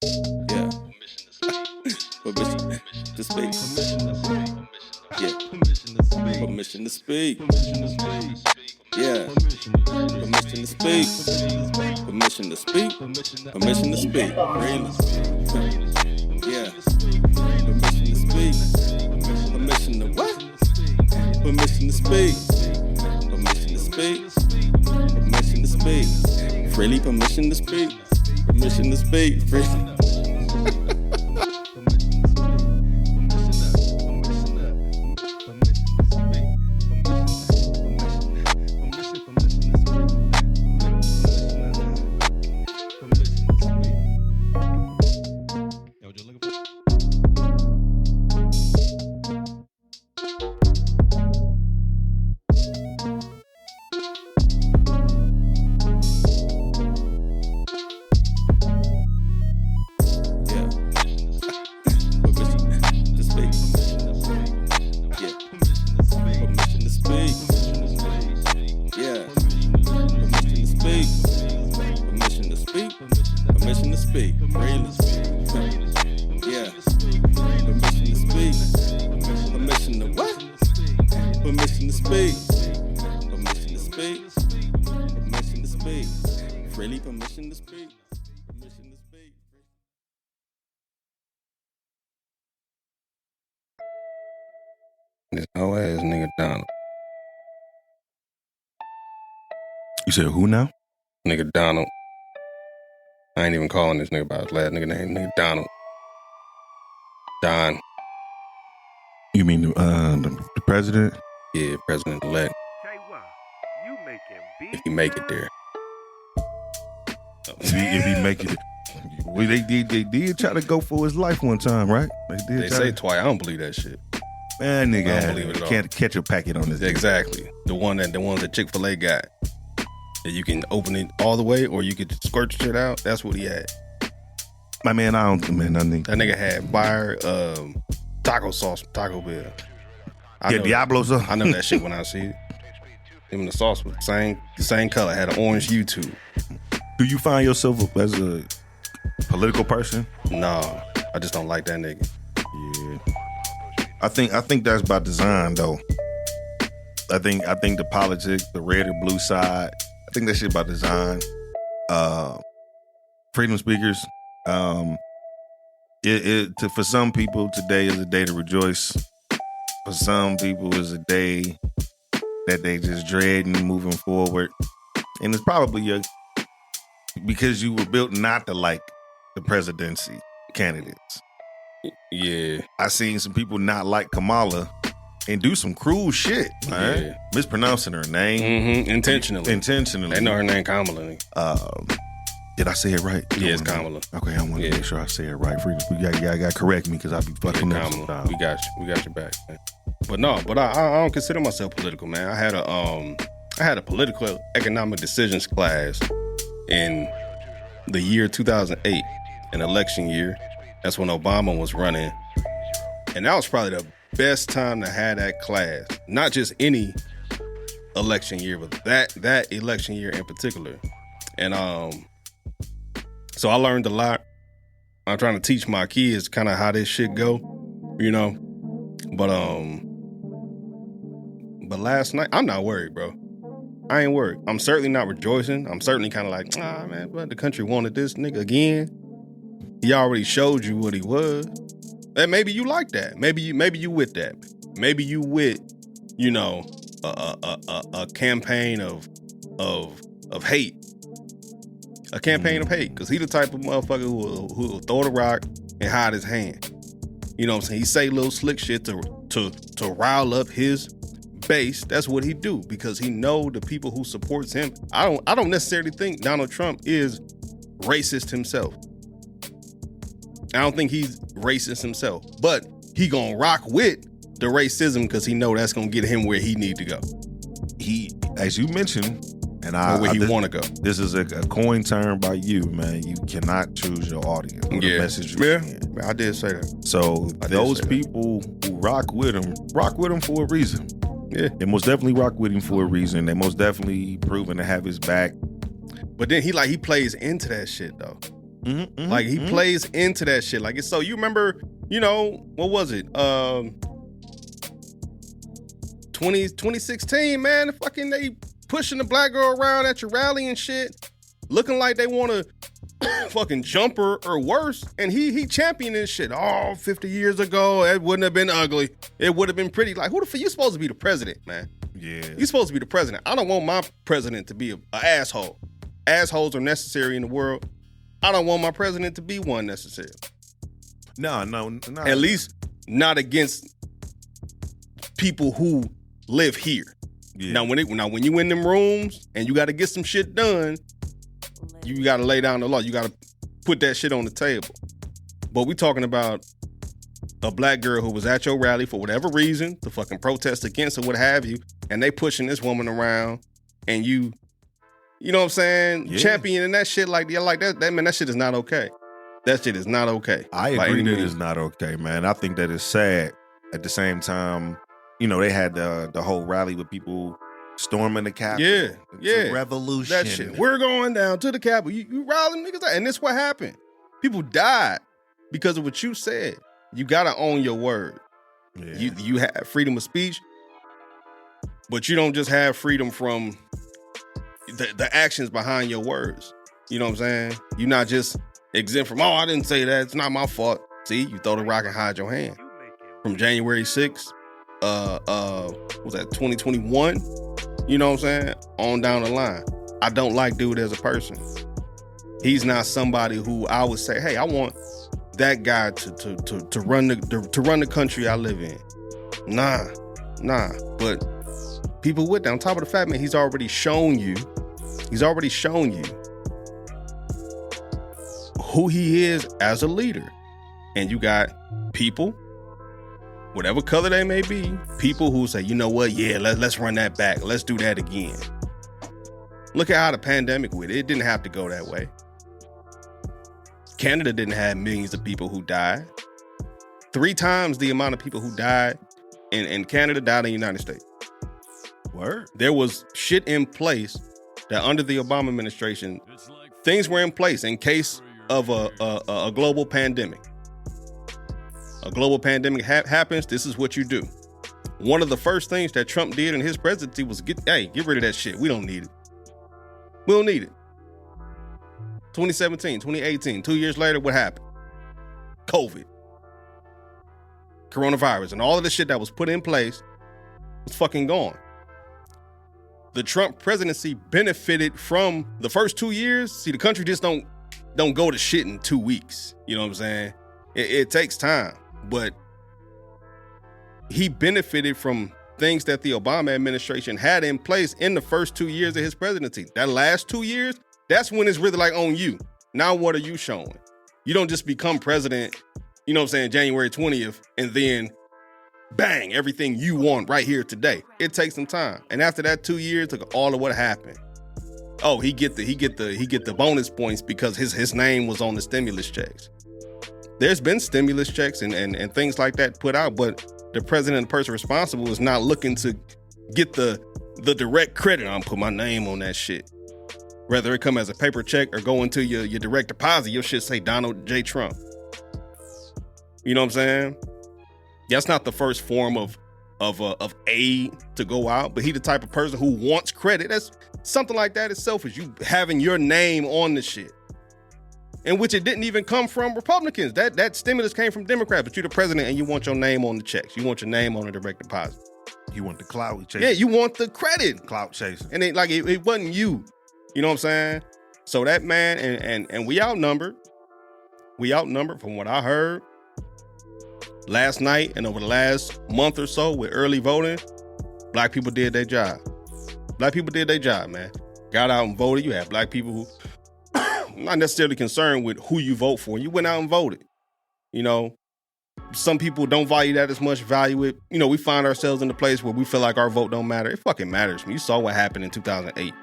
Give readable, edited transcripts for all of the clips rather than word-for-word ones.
Yeah. Permission to speak. Yeah. Permission to speak. Yeah. Permission to speak. Permission to speak. Permission to speak. Really. Yeah. Permission to speak. Permission to what? Permission to speak. Permission to speak. Permission to speak. Freely permission to speak. Permission to speak. Freely. This whole ass nigga Donald. You said who now? Nigga Donald. I ain't even calling this nigga by his last nigga name. Nigga Donald. Don. You mean the president? Yeah, president-elect. If you make it there. If he make it. Well, they did try to go for his life one time, right? They say twice. I don't believe that shit. Man, nigga, I don't believe it at all. Can't catch a packet on this. Exactly. The one that Chick-fil-A got. That you can open it all the way or you could just squirt the shit out. That's what he had. My man, I don't man, nothing. That nigga had fire taco sauce from Taco Bell. Diablo sauce. I know that shit when I see it. Even the sauce was the same color, had an orange hue too. Do you find yourself as a political person? No, I just don't like that nigga. Yeah. I think that's by design though. I think the politics, the red or blue side, I think that shit by design. Freedom speakers. For some people, today is a day to rejoice. For some people, it's a day that they just dread and moving forward. And it's probably because you were built not to like the presidency candidates. Yeah. I seen some people not like Kamala and do some cruel shit, man. Yeah. Mispronouncing her name. Mm-hmm. Intentionally. They know her name Kamala. Did I say it right? Yeah, it's Kamala. Okay, I want to make sure I say it right. You got to correct me because I be fucking up sometimes. We got your back, man. But I don't consider myself political, man. I had a political economic decisions class in the year 2008, an election year. That's when Obama was running. And that was probably the best time to have that class. Not just any election year, but that election year in particular. And so I learned a lot. I'm trying to teach my kids kind of how this shit go, you know. But last night, I'm not worried, bro. I ain't worried. I'm certainly not rejoicing. I'm certainly kind of like, man, but the country wanted this nigga again. He already showed you what he was. And maybe you like that. Maybe you with that. Maybe you with, you know, a campaign of hate. A campaign of hate. Because he the type of motherfucker who will throw the rock and hide his hand. You know what I'm saying? He say little slick shit to rile up his base. That's what he do. Because he know the people who supports him. I don't necessarily think Donald Trump is racist himself. I don't think he's racist himself, but he gonna rock with the racism because he know that's gonna get him where he need to go. He, as you mentioned, and where he want to go. This is a coin term by you, man. You cannot choose your audience. Or the message you send. I did say that. So those people who rock with him for a reason. Yeah, they most definitely rock with him for a reason. They most definitely proven to have his back. But then he plays into that shit though. Like he plays into that shit. Like it's so you remember, what was it? 2016, man, they pushing the black girl around at your rally and shit, looking like they want to fucking jump her or worse. And he championed this shit. 50 years ago, it wouldn't have been ugly. It would have been pretty. Like, who the fuck? You supposed to be the president, man. Yeah. You supposed to be the president. I don't want my president to be an asshole. Assholes are necessary in the world. I don't want my president to be one necessarily. No. At least not against people who live here. Yeah. Now when you in them rooms and you got to get some shit done, you got to lay down the law. You got to put that shit on the table. But we talking about a black girl who was at your rally for whatever reason to fucking protest against or what have you, and they pushing this woman around, and you know what I'm saying, championing that shit like that. Man, that shit is not okay. That shit is not okay. I agree that it's not okay, man. I think that it's sad. At the same time, they had the whole rally with people storming the Capitol. Yeah. It's a revolution. That shit. We're going down to the Capitol. You riling niggas out. And this what happened. People died because of what you said. You gotta own your word. Yeah. You have freedom of speech, but you don't just have freedom from the actions behind your words. You know what I'm saying? You're not just exempt from, I didn't say that. It's not my fault. See, you throw the rock and hide your hand. From January 6th, was that 2021? You know what I'm saying? On down the line. I don't like dude as a person. He's not somebody who I would say, hey, I want that guy to run the country I live in. Nah. But people with that, on top of the fact, man, he's already shown you who he is as a leader. And you got people, whatever color they may be, people who say, you know what, yeah, let's run that back. Let's do that again. Look at how the pandemic went. It didn't have to go that way. Canada didn't have millions of people who died. 3 times the amount of people who died in Canada died in the United States. Word. There was shit in place that under the Obama administration, things were in place in case of a global pandemic. A global pandemic happens, this is what you do. One of the first things that Trump did in his presidency was get rid of that shit. We don't need it. We don't need it. 2017, 2018, 2 years later, what happened? COVID. Coronavirus and all of the shit that was put in place was fucking gone. The Trump presidency benefited from the first 2 years. See, the country just don't go to shit in 2 weeks. You know what I'm saying? It takes time. But he benefited from things that the Obama administration had in place in the first 2 years of his presidency. That last 2 years, that's when it's really like on you. Now what are you showing? You don't just become president, you know what I'm saying, January 20th, and then bang, everything you want right here today. It takes some time. And after that 2 years, look at all of what happened. Oh, he get the bonus points because his name was on the stimulus checks. There's been stimulus checks and things like that put out, but the president and the person responsible is not looking to get the direct credit. I'm put my name on that shit. Whether it come as a paper check or go into your direct deposit, your shit say Donald J. Trump. You know what I'm saying? That's not the first form of aid to go out, but he the type of person who wants credit. That's something like that is selfish. You having your name on the shit. In which it didn't even come from Republicans. That stimulus came from Democrats, but you're the president and you want your name on the checks. You want your name on the direct deposit. You want the clout chasing. Yeah, you want the credit. Clout chasing. And it wasn't you. You know what I'm saying? So that man, and we outnumbered. We outnumbered from what I heard last night and over the last month or so with early voting. Black people did their job. Black people did their job, man. Got out and voted. You had black people who not necessarily concerned with who you vote for. You went out and voted. You know, some people don't value that as much, value it. You know, we find ourselves in a place where we feel like our vote don't matter. It fucking matters. You saw what happened in 2008.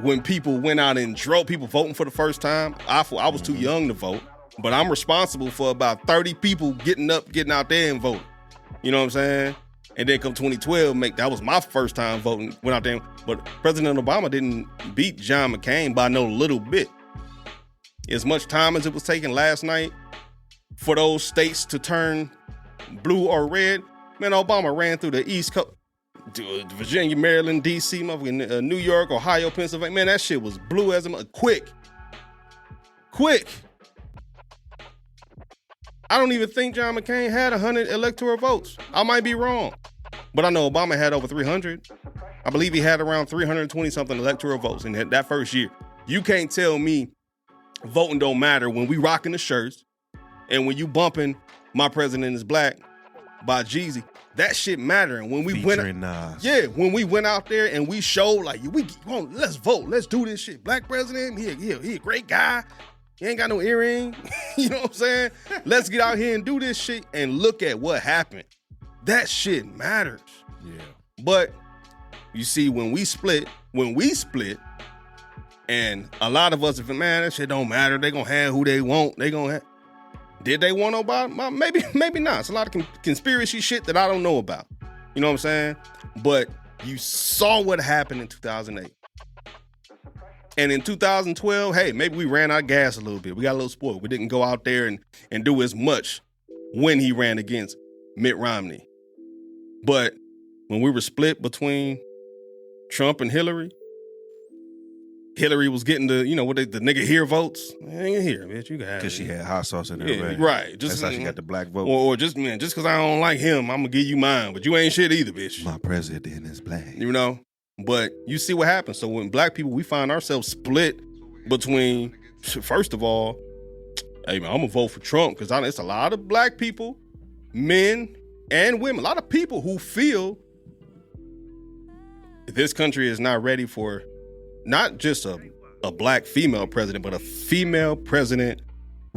When people went out and drove, people voting for the first time. I was too young to vote, but I'm responsible for about 30 people getting out there and voting. You know what I'm saying? And then come 2012, that was my first time voting, went out there. But President Obama didn't beat John McCain by no little bit. as much time as it was taking last night for those states to turn blue or red, man, Obama ran through the East Coast, Virginia, Maryland, D.C., New York, Ohio, Pennsylvania. Man, that shit was blue as a quick. I don't even think John McCain had 100 electoral votes. I might be wrong, but I know Obama had over 300. I believe he had around 320-something electoral votes in that first year. You can't tell me voting don't matter when we rocking the shirts and when you bumping My President is Black by Jeezy. That shit mattering. When we Featuring Nas. Yeah, when we went out there and we showed like, let's vote, let's do this shit. Black president, he a great guy. He ain't got no earring. You know what I'm saying? Let's get out here and do this shit and look at what happened. That shit matters. Yeah. But you see, when we split, and a lot of us, man, that shit don't matter. They gonna have who they want. They gonna have. Did they want Obama? Maybe not. It's a lot of conspiracy shit that I don't know about. You know what I'm saying? But you saw what happened in 2008. And in 2012, hey, maybe we ran out of gas a little bit. We got a little spoiled. We didn't go out there and do as much when he ran against Mitt Romney. But when we were split between Trump and Hillary was getting the nigga here votes. Nigga here, bitch, you got it. Because she had hot sauce in her bag. Right. That's how she got the black vote. Or just because I don't like him, I'm going to give you mine. But you ain't shit either, bitch. My president is black. You know? But you see what happens. So when black people, we find ourselves split between, first of all, hey man, I'm going to vote for Trump because it's a lot of black people, men and women, a lot of people who feel this country is not ready for not just a black female president, but a female president,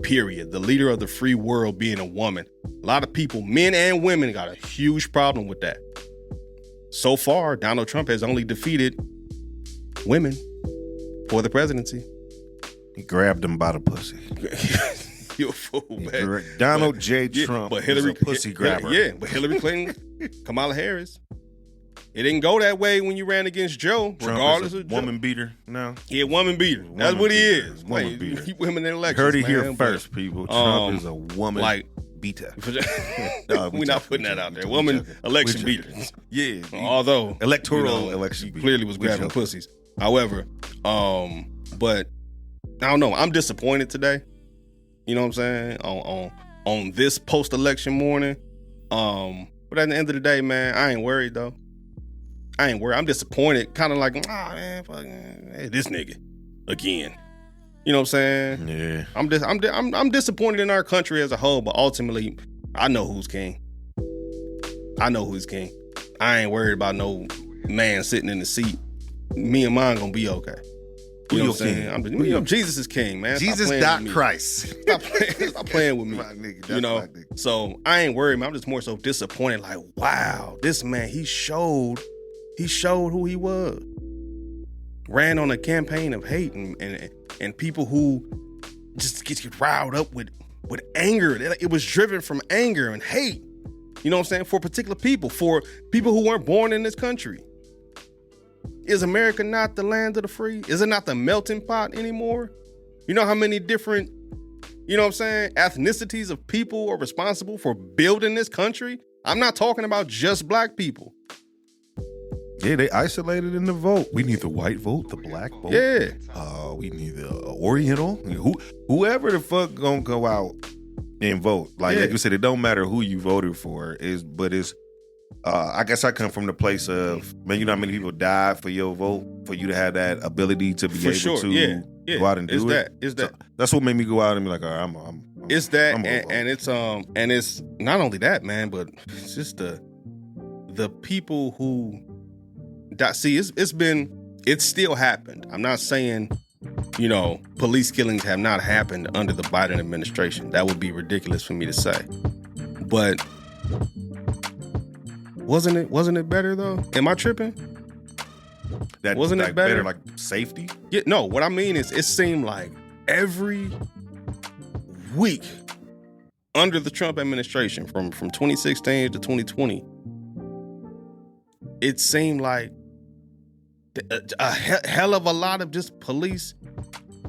period. The leader of the free world being a woman. A lot of people, men and women, got a huge problem with that. So far, Donald Trump has only defeated women for the presidency. He grabbed them by the pussy. You're a fool, man. Donald J. Trump but Hillary, is a pussy grabber. Yeah, but Hillary Clinton, Kamala Harris, it didn't go that way when you ran against Joe, Trump regardless is a of Joe. Woman beater now. Yeah, woman beater. That's what he is. Woman beater. He women in elections. Heard it man, here first, people. Trump is a woman beater. We're not putting that out there. Woman election beater. Yeah. Although electoral election he beater. clearly was grabbing pussies. However, but I don't know. I'm disappointed today. You know what I'm saying? On this post-election morning. But at the end of the day, man, I ain't worried though. I ain't worried. I'm disappointed. Kind of like, man, hey, this nigga again. You know what I'm saying? Yeah. I'm disappointed in our country as a whole, but ultimately, I know who's king. I know who's king. I ain't worried about no man sitting in the seat. Me and mine gonna be okay. You know what I'm saying? Jesus is king, man. Jesus dot Christ. Stop playing with me. Nigga, you know? So I ain't worried, man. I'm just more so disappointed. Like, wow, this man, he showed who he was. Ran on a campaign of hate and people who just get riled up with anger. It was driven from anger and hate. You know what I'm saying? For particular people, for people who weren't born in this country. Is America not the land of the free? Is it not the melting pot anymore? You know how many different, you know what I'm saying, ethnicities of people are responsible for building this country? I'm not talking about just black people. Yeah, they isolated in the vote. We need the white vote, the black vote. Yeah. We need the Oriental. Whoever the fuck gonna go out and vote. Like you said, it don't matter who you voted for. I guess I come from the place of, man, you know how many people died for your vote, for you to have that ability to be able to go out and do it. So that's what made me go out and be like, all right, it's that, and it's not only that, man, but it's just the people who. See, it's still happened. I'm not saying, police killings have not happened under the Biden administration. That would be ridiculous for me to say. But wasn't it better though? Am I tripping? That wasn't it better? Like safety? Yeah, no, what I mean is it seemed like every week under the Trump administration from 2016 to 2020, it seemed like a hell of a lot of just police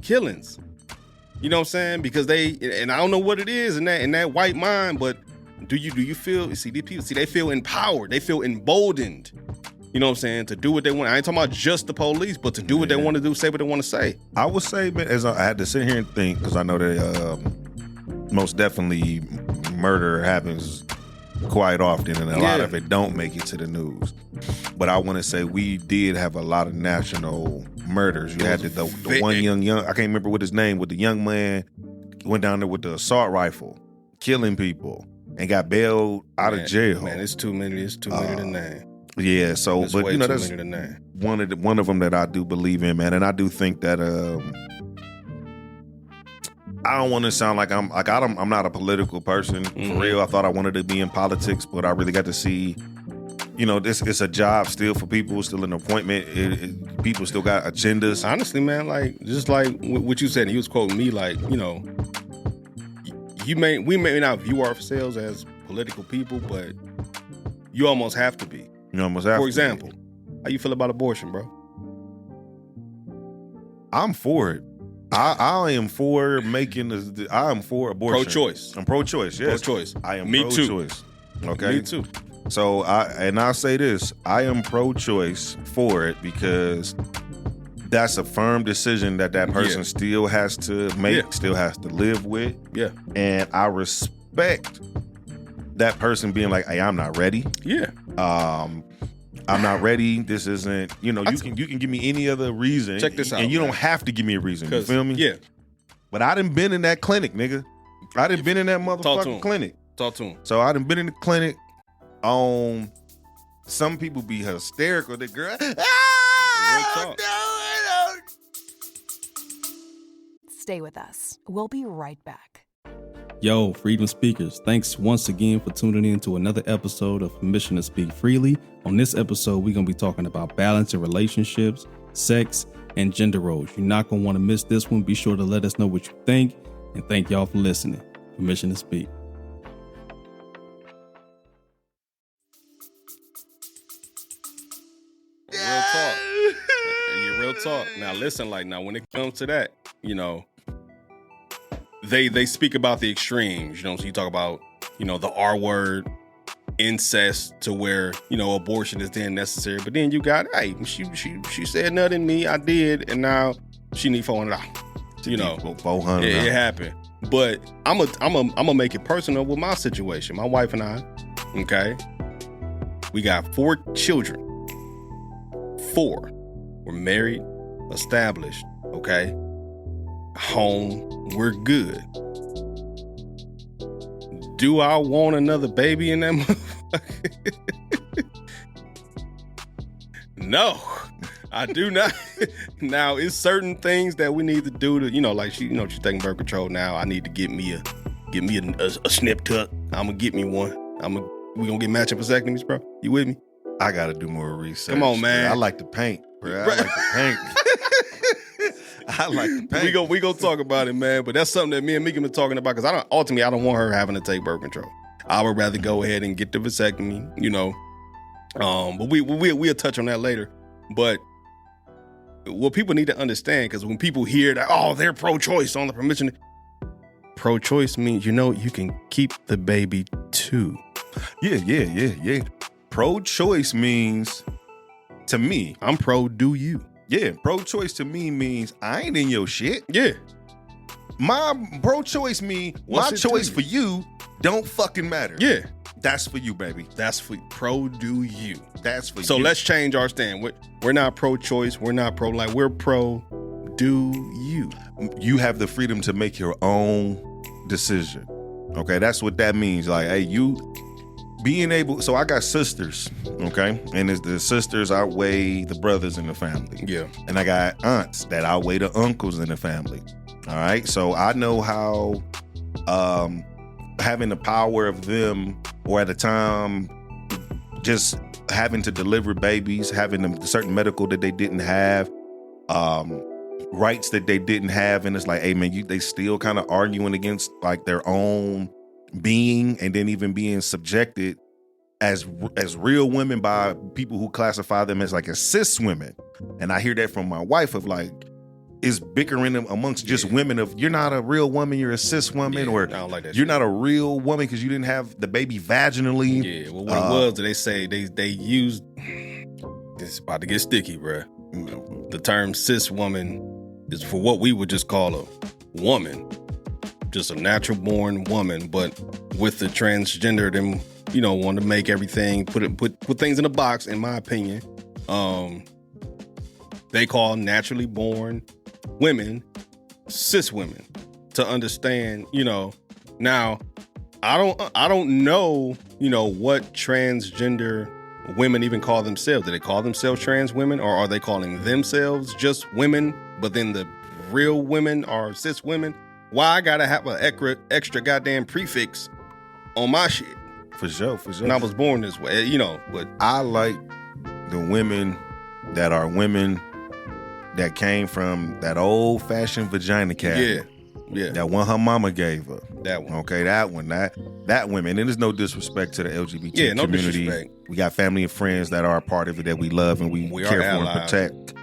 killings. You know what I'm saying? Because and I don't know what it is in that white mind, but do you feel, see, these people, they feel empowered. They feel emboldened, you know what I'm saying, to do what they want. I ain't talking about just the police, but to do what they want to do, say what they want to say. I would say, man, as I had to sit here and think, because I know that most definitely murder happens quite often, and a lot of it don't make it to the news. But I want to say we did have a lot of national murders. You had the one young, I can't remember what his name, with the young man went down there with the assault rifle, killing people, and got bailed out of jail. Man, it's too many. It's too many to name. Yeah, so it's but you know that's one of them that I do believe in, man, and I do think that I don't want to sound like I'm not a political person for real. I thought I wanted to be in politics, but I really got to see, you know, it's a job still for people, still an appointment. People still got agendas. Honestly, man, like just like what you said, and he was quoting me, like, you know, we may not view ourselves as political people, but you almost have to be. You almost have. For example, how you feel about abortion, bro? I'm for it. I am for I am for abortion. Pro-choice. I'm pro-choice, yes. Pro-choice. I am Me pro-choice. Too. Okay? Me too. So I'll say this. I am pro-choice for it because that's a firm decision that person still has to make, still has to live with. Yeah. And I respect that person being like, hey, I'm not ready. Yeah. I'm not ready. This isn't, you know, you can give me any other reason. Check this out. And you don't have to give me a reason. You feel me? Yeah. But I done been in that clinic, nigga. I done been in that motherfucking clinic. Talk to him. So I done been in the clinic on, some people be hysterical. The girl, Stay with us. We'll be right back. Yo, Freedom Speakers, thanks once again for tuning in to another episode of Permission to Speak Freely. On this episode, we're going to be talking about balance in relationships, sex, and gender roles. You're not going to want to miss this one. Be sure to let us know what you think, and thank y'all for listening. Permission to Speak. Real talk. Real talk. Now listen, like, now when it comes to that, you know, they speak about the extremes, you know, so you talk about, you know, the R word, incest, to where, you know, abortion is then necessary. But then you got, hey, she said nothing to me, I did, and now she need $400. You know, $400. It happened. But I'm a make it personal with my situation. My wife and I, okay, we got 4 children. 4. We're married, established, okay, home, we're good. Do I want another baby in that motherfucker? No, I do not. Now, it's certain things that we need to do to, you know, like she's taking birth control now. I need to get me a snip tuck. I'm gonna get me one. We gonna get matching vasectomies, bro. You with me? I gotta do more research. Come on, man. I like to paint, bro. I like to paint. I like to paint. We gonna talk about it, man. But that's something that me and Mika been talking about, because I don't want her having to take birth control. I would rather go ahead and get the vasectomy, you know. But we'll touch on that later. But what people need to understand, because when people hear that, oh, they're pro-choice on the permission, pro-choice means, you know, you can keep the baby too. Yeah. Pro-choice means, to me, I'm pro-do you. Yeah, pro-choice to me means I ain't in your shit. Yeah. My pro-choice means my choice for you don't fucking matter. Yeah. That's for you, baby. That's for pro-do you. That's for you. So let's change our stand. We're not pro-choice. We're not pro-life. We're pro-do you. You have the freedom to make your own decision. Okay, that's what that means. Like, hey, you being able, so I got sisters, okay? And the sisters outweigh the brothers in the family. Yeah. And I got aunts that outweigh the uncles in the family. All right. So I know how having the power of them, or at a time just having to deliver babies, having a certain medical that they didn't have, rights that they didn't have. And it's like, hey man, they still kind of arguing against like their own being, and then even being subjected as real women by people who classify them as like as cis women. And I hear that from my wife of like, is bickering amongst just women of you're not a real woman, you're a cis woman, or I don't like that you're shit. not a real woman because you didn't have the baby vaginally. Yeah, well, what it was, they say they used. This is about to get sticky, bruh. The term cis woman is for what we would just call a woman, just a natural born woman, but with the transgender, them want to make everything put things in a box. In my opinion, they call naturally born women cis women to understand. Now I don't know what transgender women even call themselves. Do they call themselves trans women, or are they calling themselves just women, but then the real women are cis women? Why I gotta have an extra goddamn prefix on my shit? For sure. And I was born this way, but I like the women that are women that came from that old-fashioned vagina cavity. Yeah. That one her mama gave her. That one. Okay, that one. That women. And there's no disrespect to the LGBT no community. Disrespect. We got family and friends that are a part of it that we love and we care for and protect.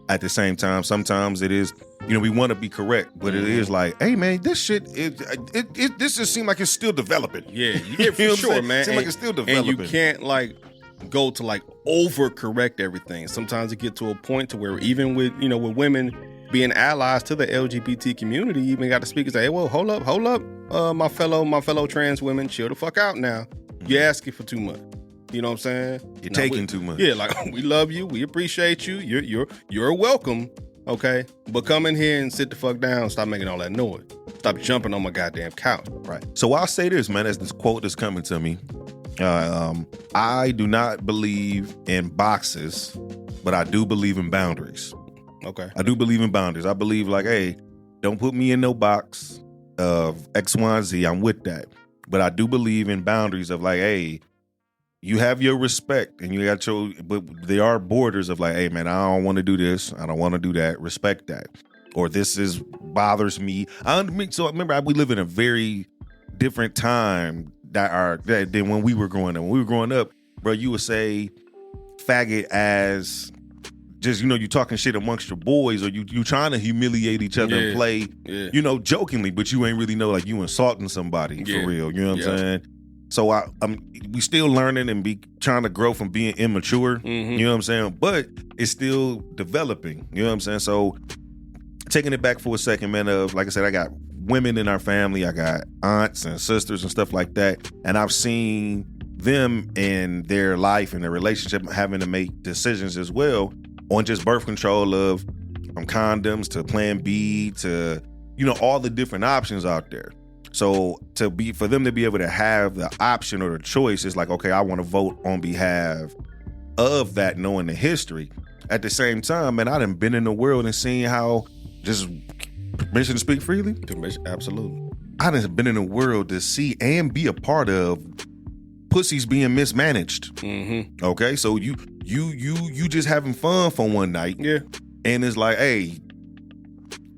At the same time, sometimes it is, we want to be correct, but it is like, hey man, this shit, this just seems like it's still developing. Yeah, for sure, man. Seems like it's still developing. And you can't go to overcorrect everything. Sometimes it get to a point to where even with with women being allies to the LGBT community, you even got to speak and say, hey, well, hold up, my fellow trans women, chill the fuck out now. You're asking for too much. You know what I'm saying? You're taking too much. Yeah, we love you, we appreciate you. You're welcome. Okay, but come in here and sit the fuck down. Stop making all that noise. Stop jumping on my goddamn couch. Right. So I'll say this, man, as this quote is coming to me. I do not believe in boxes, but I do believe in boundaries. Okay. I do believe in boundaries. I believe hey, don't put me in no box of X, Y, and Z. I'm with that. But I do believe in boundaries of hey, you have your respect and you got but there are borders of hey man, I don't want to do this. I don't want to do that. Respect that. Or this bothers me. So remember, we live in a very different time than when we were growing up. When we were growing up, bro, you would say faggot as just, you talking shit amongst your boys, or you trying to humiliate each other and play, jokingly, but you ain't really know you insulting somebody for real. You know what I'm saying? So we still learning and be trying to grow from being immature. Mm-hmm. You know what I'm saying? But it's still developing. You know what I'm saying? So taking it back for a second, man, like I said, I got women in our family. I got aunts and sisters and stuff like that. And I've seen them in their life and their relationship having to make decisions as well on just birth control from condoms to Plan B to, all the different options out there. So for them to be able to have the option or the choice is okay, I want to vote on behalf of that, knowing the history. At the same time, man, I done been in the world and seen how just permission to speak freely. Absolutely. I done been in the world to see and be a part of pussies being mismanaged. Mm-hmm. Okay, so you just having fun for one night. Yeah. And it's hey,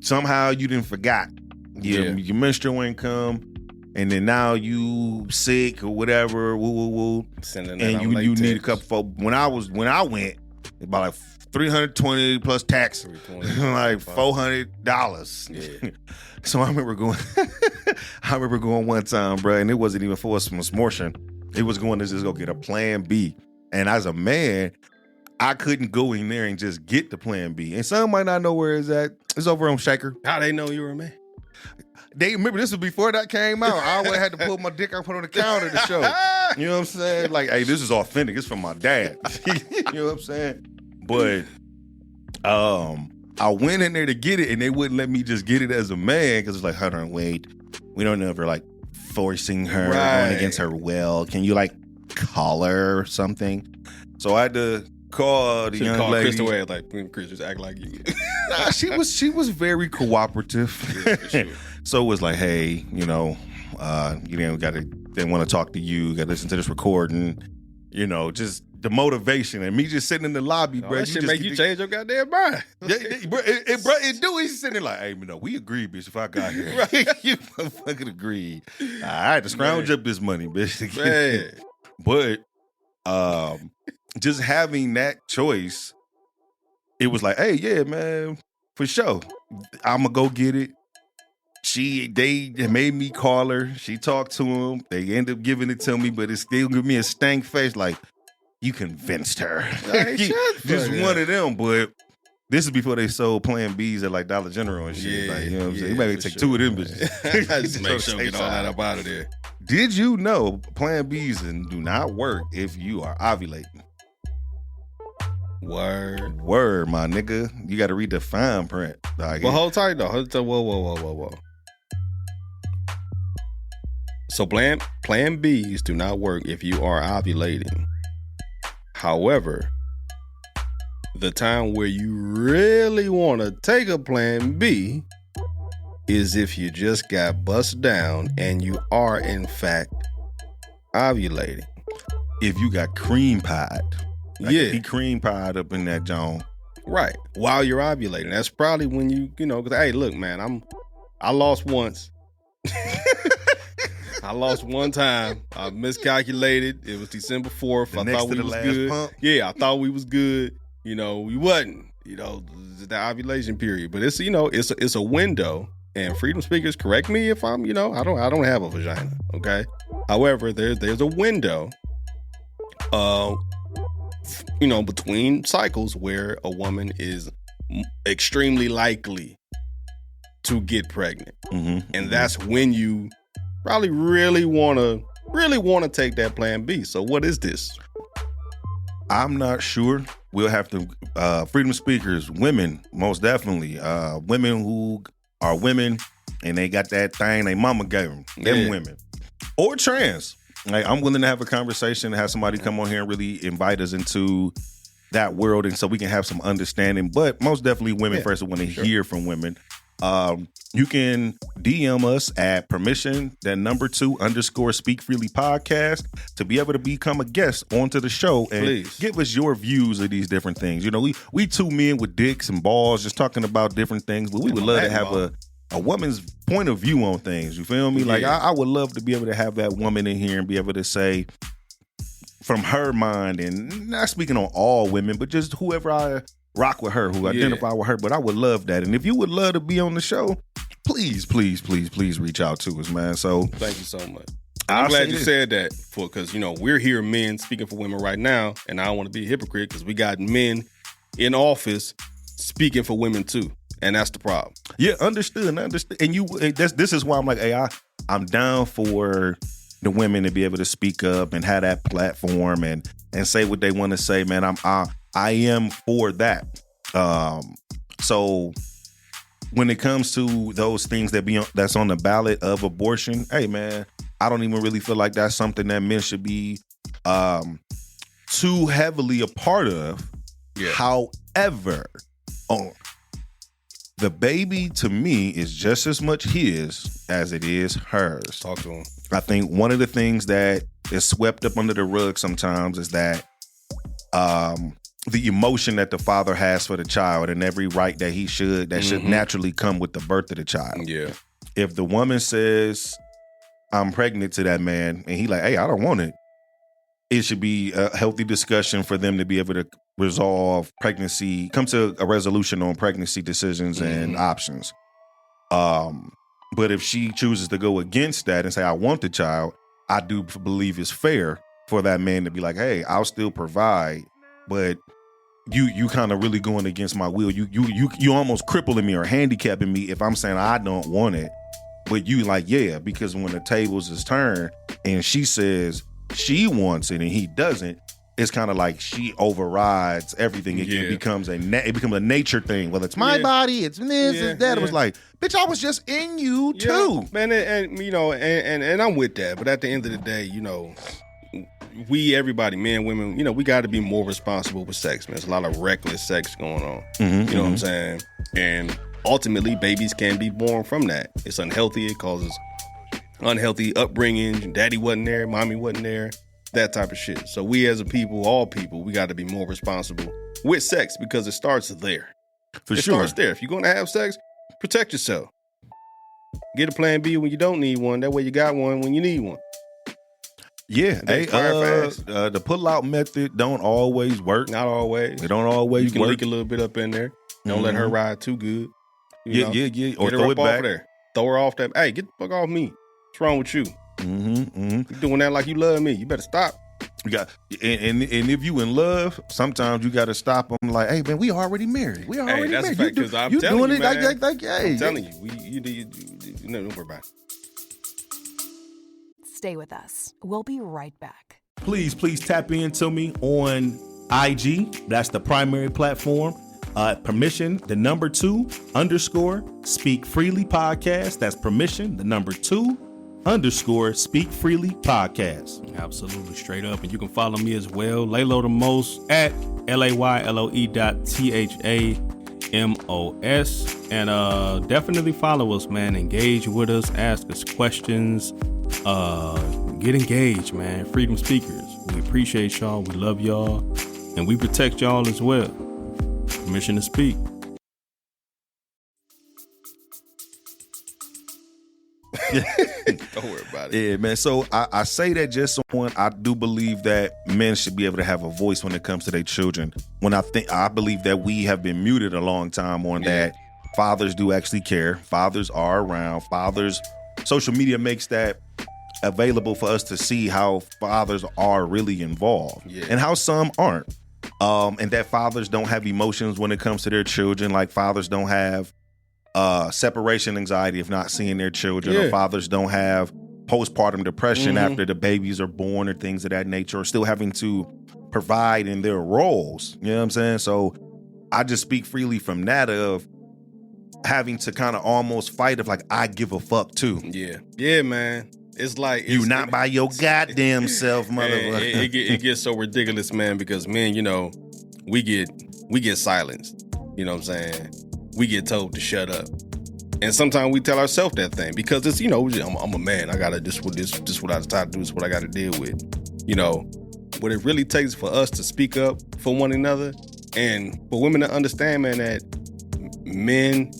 somehow you didn't forgot your menstrual income, and then now you sick or whatever, and you need a couple. When I went, about $320 plus tax, $400. Yeah. So I remember going one time, bro, and it wasn't even for some smortion. It was going to just go get a Plan B, and as a man, I couldn't go in there and just get the Plan B. And some might not know where it's at. It's over on Shaker. How they know you were a man? They remember this was before that came out. I always had to pull my dick out, put on the counter to show. You know what I'm saying? Hey, this is authentic. It's from my dad. You know what I'm saying? But I went in there to get it, and they wouldn't let me just get it as a man because it's hold on, wait. We don't ever forcing her, going against her will. Can you call her or something? So I had to call the young lady. Chris away, Chris just act like you. Nah, she was very cooperative. Yeah, for sure. So it was hey, they want to talk to you, got to listen to this recording, just the motivation, and me just sitting in the lobby, bro. That shit make you change your goddamn mind. Bro, it do. He's sitting there hey, we agreed, bitch. If I got here, right? You fucking agreed. I had to scrounge up this money, bitch. Man. But just having that choice, it was hey, yeah, man. For sure. I'ma go get it. They made me call her. She talked to him. They end up giving it to me, but it still give me a stank face like, you convinced her. Just one of them, but this is before they sold Plan Bs at like Dollar General and shit. Yeah, like, you know what I'm saying? You yeah, better take two of them bitches. Just make sure get all that up out of there. Did you know Plan Bs do not work if you are ovulating? Word, my nigga. You got to read the fine print. Like, well, hold tight though. Whoa. So Plan Bs do not work if you are ovulating. However, the time where you really want to take a Plan B is if you just got bust down and you are in fact ovulating. If you got cream pied. Be cream pied up in that joint. Right. While you're ovulating. That's probably when you know, because, hey, look, man, I lost once. I lost one time. I miscalculated. It was December 4th. I thought we was good. Pump. Yeah, I thought we was good. You know, we wasn't. You know, the ovulation period. But it's, you know, it's a window. And freedom speakers, correct me if I'm, you know, I don't have a vagina. Okay. However, there's a window. You know, between cycles where a woman is extremely likely to get pregnant. And that's when you probably really want to take that Plan B. So what is this? I'm not sure. We'll have to, freedom speakers, women, most definitely. Women who are women and they got that thing they mama gave them. Them women. Or trans. Like, I'm willing to have a conversation and have somebody come on here and really invite us into that world, and so we can have some understanding. But most definitely women first. I want to hear from women. You can DM us at permission_speak freely podcast to be able to become a guest onto the show and give us your views of these different things. You know, we two men with dicks and balls just talking about different things, but we would love to have a woman's point of view on things. You feel me? Like, I would love to be able to have that woman in here and be able to say from her mind, and not speaking on all women, but just whoever I rock with her, who identify with her. But I would love that. And if you would love to be on the show, please reach out to us, man. So thank you so much. I'm glad you said that, because, you know, we're here men speaking for women right now, and I don't want to be a hypocrite because we got men in office speaking for women too. And that's the problem. Yeah, understood. And this is why I'm like, hey, I'm down for the women to be able to speak up and have that platform and say what they want to say, man. I am for that. So when it comes to those things that's on the ballot of abortion, hey, man, I don't even really feel like that's something that men should be too heavily a part of. Yeah. However, the baby, to me, is just as much his as it is hers. Talk to him. I think one of the things that is swept up under the rug sometimes is that the emotion that the father has for the child and every right that should naturally come with the birth of the child. Yeah. If the woman says, I'm pregnant to that man, and he like, hey, I don't want it, it should be a healthy discussion for them to be able to resolve pregnancy, come to a resolution on pregnancy decisions and options. But if she chooses to go against that and say, I want the child, I do believe it's fair for that man to be like, hey, I'll still provide, but you kind of really going against my will. You almost crippling me or handicapping me if I'm saying I don't want it. But you like, yeah, because when the tables is turned and she says she wants it and he doesn't, it's kind of like she overrides everything. It becomes a nature thing. Well, it's my body, it's this, it's that. It was like, bitch, I was just in you too, man. And you know, and I'm with that. But at the end of the day, you know, everybody, men, women, you know, we got to be more responsible with sex, man. There's a lot of reckless sex going on. You know what I'm saying? And ultimately, babies can be born from that. It's unhealthy. It causes unhealthy upbringing. Daddy wasn't there, mommy wasn't there. That type of shit. So we as a people, all people, we got to be more responsible with sex because it starts there. It starts there. If you're going to have sex, protect yourself. Get a Plan B when you don't need one. That way you got one when you need one. Yeah, They expire fast. The pull-out method don't always work. Not always. It don't always You can work. leak a little bit up in there. Don't let her ride too good. Yeah. Or get her throw up it off back. there. Throw her off that. Hey, get the fuck off me. What's wrong with you? You doing that like you love me. You better stop. You got and if you in love, sometimes you got to stop them. Like, hey man, we already married. We already that's married. A fact, 'cause I'm you telling doing you, it man. like hey. I'm telling you, don't worry about it. Stay with us. We'll be right back. Please tap into me on IG. That's the primary platform. Permission, the number 2_ Speak Freely Podcast. That's permission, the number 2_ Speak Freely Podcast. Absolutely, straight up. And you can follow me as well, Laylo the Most, at LAYLOE.THAMOS. And definitely follow us, man. Engage with us, ask us questions. Get engaged, man. Freedom speakers. We appreciate y'all. We love y'all. And we protect y'all as well. Permission to speak. Don't worry about it. Yeah, man. So I say that just on, I do believe that men should be able to have a voice when it comes to their children. I believe that we have been muted a long time on that. Fathers do actually care. Fathers are around. Social media makes that available for us to see how fathers are really involved and how some aren't. And that fathers don't have emotions when it comes to their children. Like fathers don't have separation anxiety of not seeing their children, or fathers don't have postpartum depression after the babies are born or things of that nature, or still having to provide in their roles. You know what I'm saying? So I just speak freely from that of having to kind of almost fight of like, I give a fuck too. Yeah, man. It's like not by your goddamn self, motherfucker. It gets so ridiculous, man, because men, we get silenced. You know what I'm saying? We get told to shut up. And sometimes we tell ourselves that thing because it's, I'm a man. I gotta this what I decided to do, is what I gotta deal with. What it really takes for us to speak up for one another, and for women to understand, man, that men,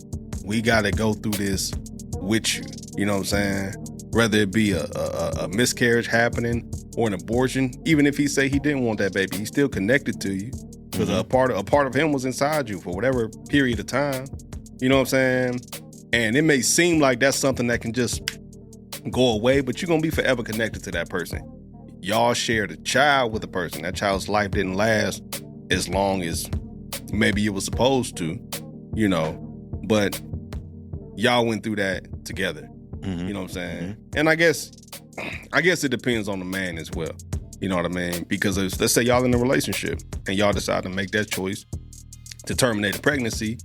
we gotta go through this with you. You know what I'm saying? Whether it be a miscarriage happening or an abortion, even if he say he didn't want that baby, he's still connected to you because a part of him was inside you for whatever period of time. You know what I'm saying? And it may seem like that's something that can just go away, but you're gonna be forever connected to that person. Y'all shared a child with a person. That child's life didn't last as long as maybe it was supposed to, but y'all went through that together. You know what I'm saying? And I guess it depends on the man as well. You know what I mean? Because let's say y'all in a relationship and y'all decide to make that choice to terminate the pregnancy.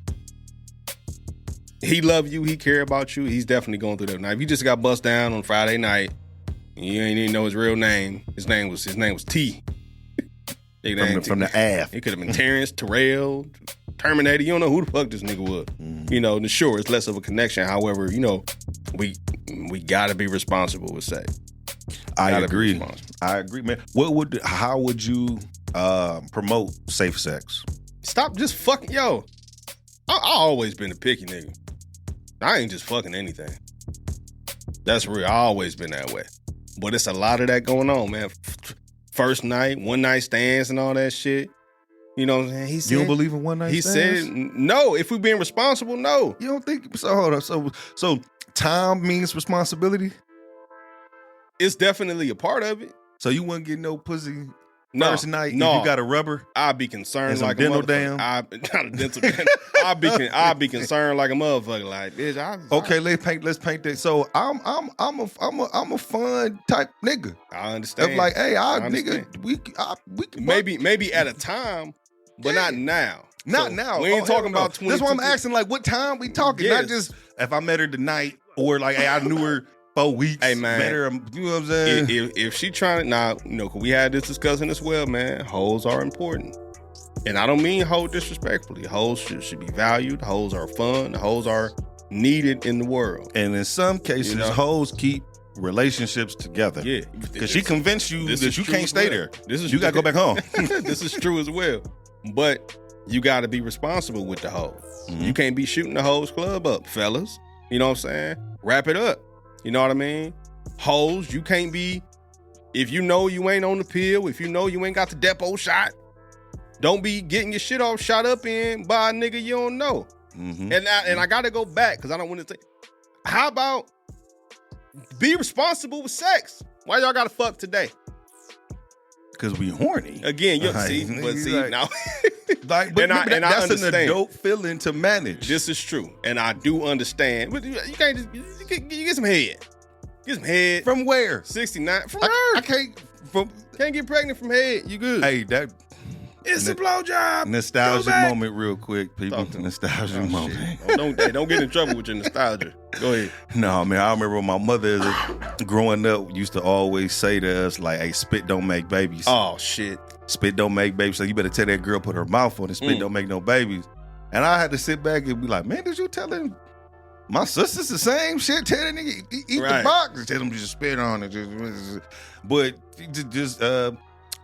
He love you, he care about you, he's definitely going through that. Now, if you just got bust down on Friday night and you ain't even know his real name, his name was T. From the AF. It could have been Terrence, Terrell, Terminator. You don't know who the fuck this nigga was. Sure, it's less of a connection. However, we gotta be responsible with sex. I agree, man. How would you promote safe sex? Stop just fucking, I always been a picky nigga. I ain't just fucking anything. That's real. I always been that way. But it's a lot of that going on, man. First night, one night stands and all that shit. You know what I'm saying? He said, you don't believe in one night stands? He said, no. If we being responsible, no. You don't think so? Hold on. So time means responsibility? It's definitely a part of it. So you wouldn't get no pussy first night no. if you got a rubber? I'd be concerned and like some a dental dam? Not a dental dam. I'd be concerned like a motherfucker. Like, bitch, okay, let's paint that. So I'm a fun type nigga. I understand. Of like, hey, we can maybe at a time, but not now. Not now. We ain't talking about 20. That's why I'm asking, like, what time we talking? Yes. Not just if I met her tonight or like, hey, I knew her 4 weeks. Hey, man. Met her, you know what I'm saying? If she trying to, now, cause we had this discussion as well, man. Hoes are important. And I don't mean hoe disrespectfully. Hoes should be valued. Hoes are fun. Hoes are needed in the world. And in some cases, hoes keep relationships together. Yeah. Because she convinced you that you can't stay there. You got to go back home. This is true as well. But you got to be responsible with the hoe. Mm-hmm. You can't be shooting the hoes club up, fellas. You know what I'm saying? Wrap it up. You know what I mean? Hoes, you can't be If you know you ain't on the pill, if you know you ain't got the depot shot, don't be getting your shit off shot up in by a nigga you don't know. Mm-hmm. And I gotta go back because I don't want to think. How about be responsible with sex? Why y'all gotta fuck today? Because we horny. Again, you Like, see, but see like- now. Like, but I that's understand. an adult feeling to manage. This is true, and I do understand. But you can't just you get some head. Get some head. From where? 69 from I her. can't. Can't get pregnant from head. You good? Hey, that It's a blowjob. nostalgic Go back. moment, real quick, people. Talk to me. Nostalgic moment. Shit. Don't get in trouble with your nostalgia. Go ahead. No, man, I remember my mother, growing up, used to always say to us, like, hey, spit don't make babies. Oh shit. Spit don't make babies. So you better tell that girl put her mouth on it. Spit don't make no babies. And I had to sit back and be like, man, did you tell him? My sister's the same shit. Tell that nigga eat Right. the box. Tell him to just spit on it. But just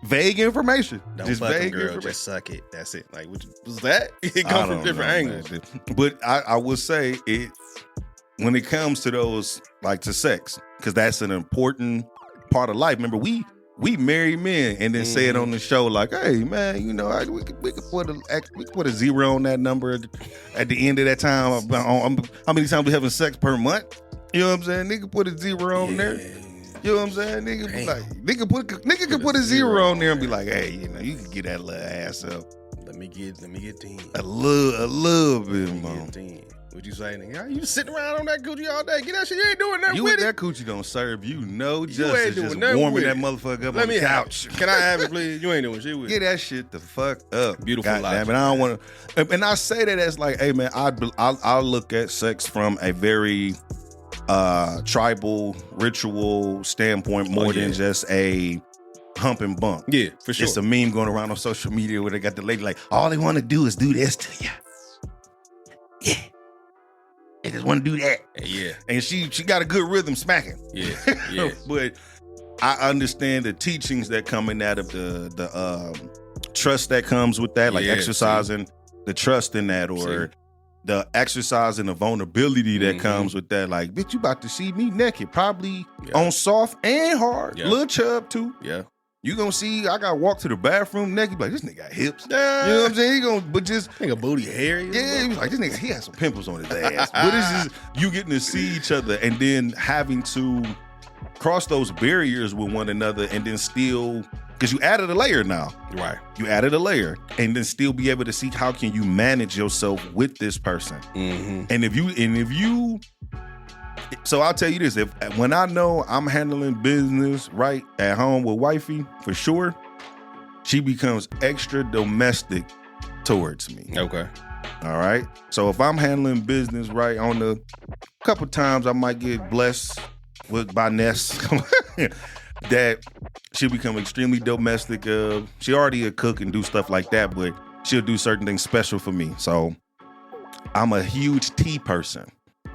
vague information. Don't just fuck them, vague girl. information. Just suck it. That's it. Like, what was that? It I comes from don't different know, angles. man. But I will say it when it comes to those, like to sex, because that's an important part of life. Remember, we married men and then say it on the show like, hey man, you know, we could put a zero on that number at the end of that time. How many times we having sex per month? You know what I'm saying? Nigga put a zero on there. You know what I'm saying? Nigga be like, nigga could put a zero on there and be like, hey, you know, you can get that little ass up. Let me get 10. A little bit, Let me man. get 10. What you say, nigga? You sitting around on that coochie all day. Get that shit. You ain't doing nothing You with with it. that coochie don't serve you no You justice. ain't doing Just nothing warming with that it. motherfucker up Let on me the have couch. it. Can I have it, please? You ain't doing shit with Get it. that shit the fuck up. Beautiful God logic, damn it. I don't want to. And I say that as like, hey man, I look at sex from a very tribal ritual standpoint more than just a hump and bump. Yeah, for sure. It's a meme going around on social media where they got the lady like, all they want to do is do this to you. Yeah. They just want to do that. Yeah. And she got a good rhythm smacking. Yeah. Yeah. But I understand the teachings that coming out of the trust that comes with that, like Yeah, exercising the trust in that, or the exercise and the vulnerability that comes with that. Like, bitch, you about to see me naked, probably on soft and hard, Yeah. little chub too. Yeah. You gonna see, I gotta walk to the bathroom naked, like, this nigga got hips. Yeah. You know what I'm saying? He gonna, but just, Nigga booty hairy. yeah, he was like, this nigga, he has some pimples on his ass. But it's just, you getting to see each other and then having to cross those barriers with one another and then still, because you added a layer now. Right. You added a layer and then still be able to see how can you manage yourself with this person. Mm-hmm. And if you, so I'll tell you this, when I know I'm handling business right at home with wifey, for sure, she becomes extra domestic towards me. Okay. All right. So if I'm handling business right, on the couple times I might get blessed by Ness that she'll become extremely domestic. She already a cook and do stuff like that, but she'll do certain things special for me. So I'm a huge tea person.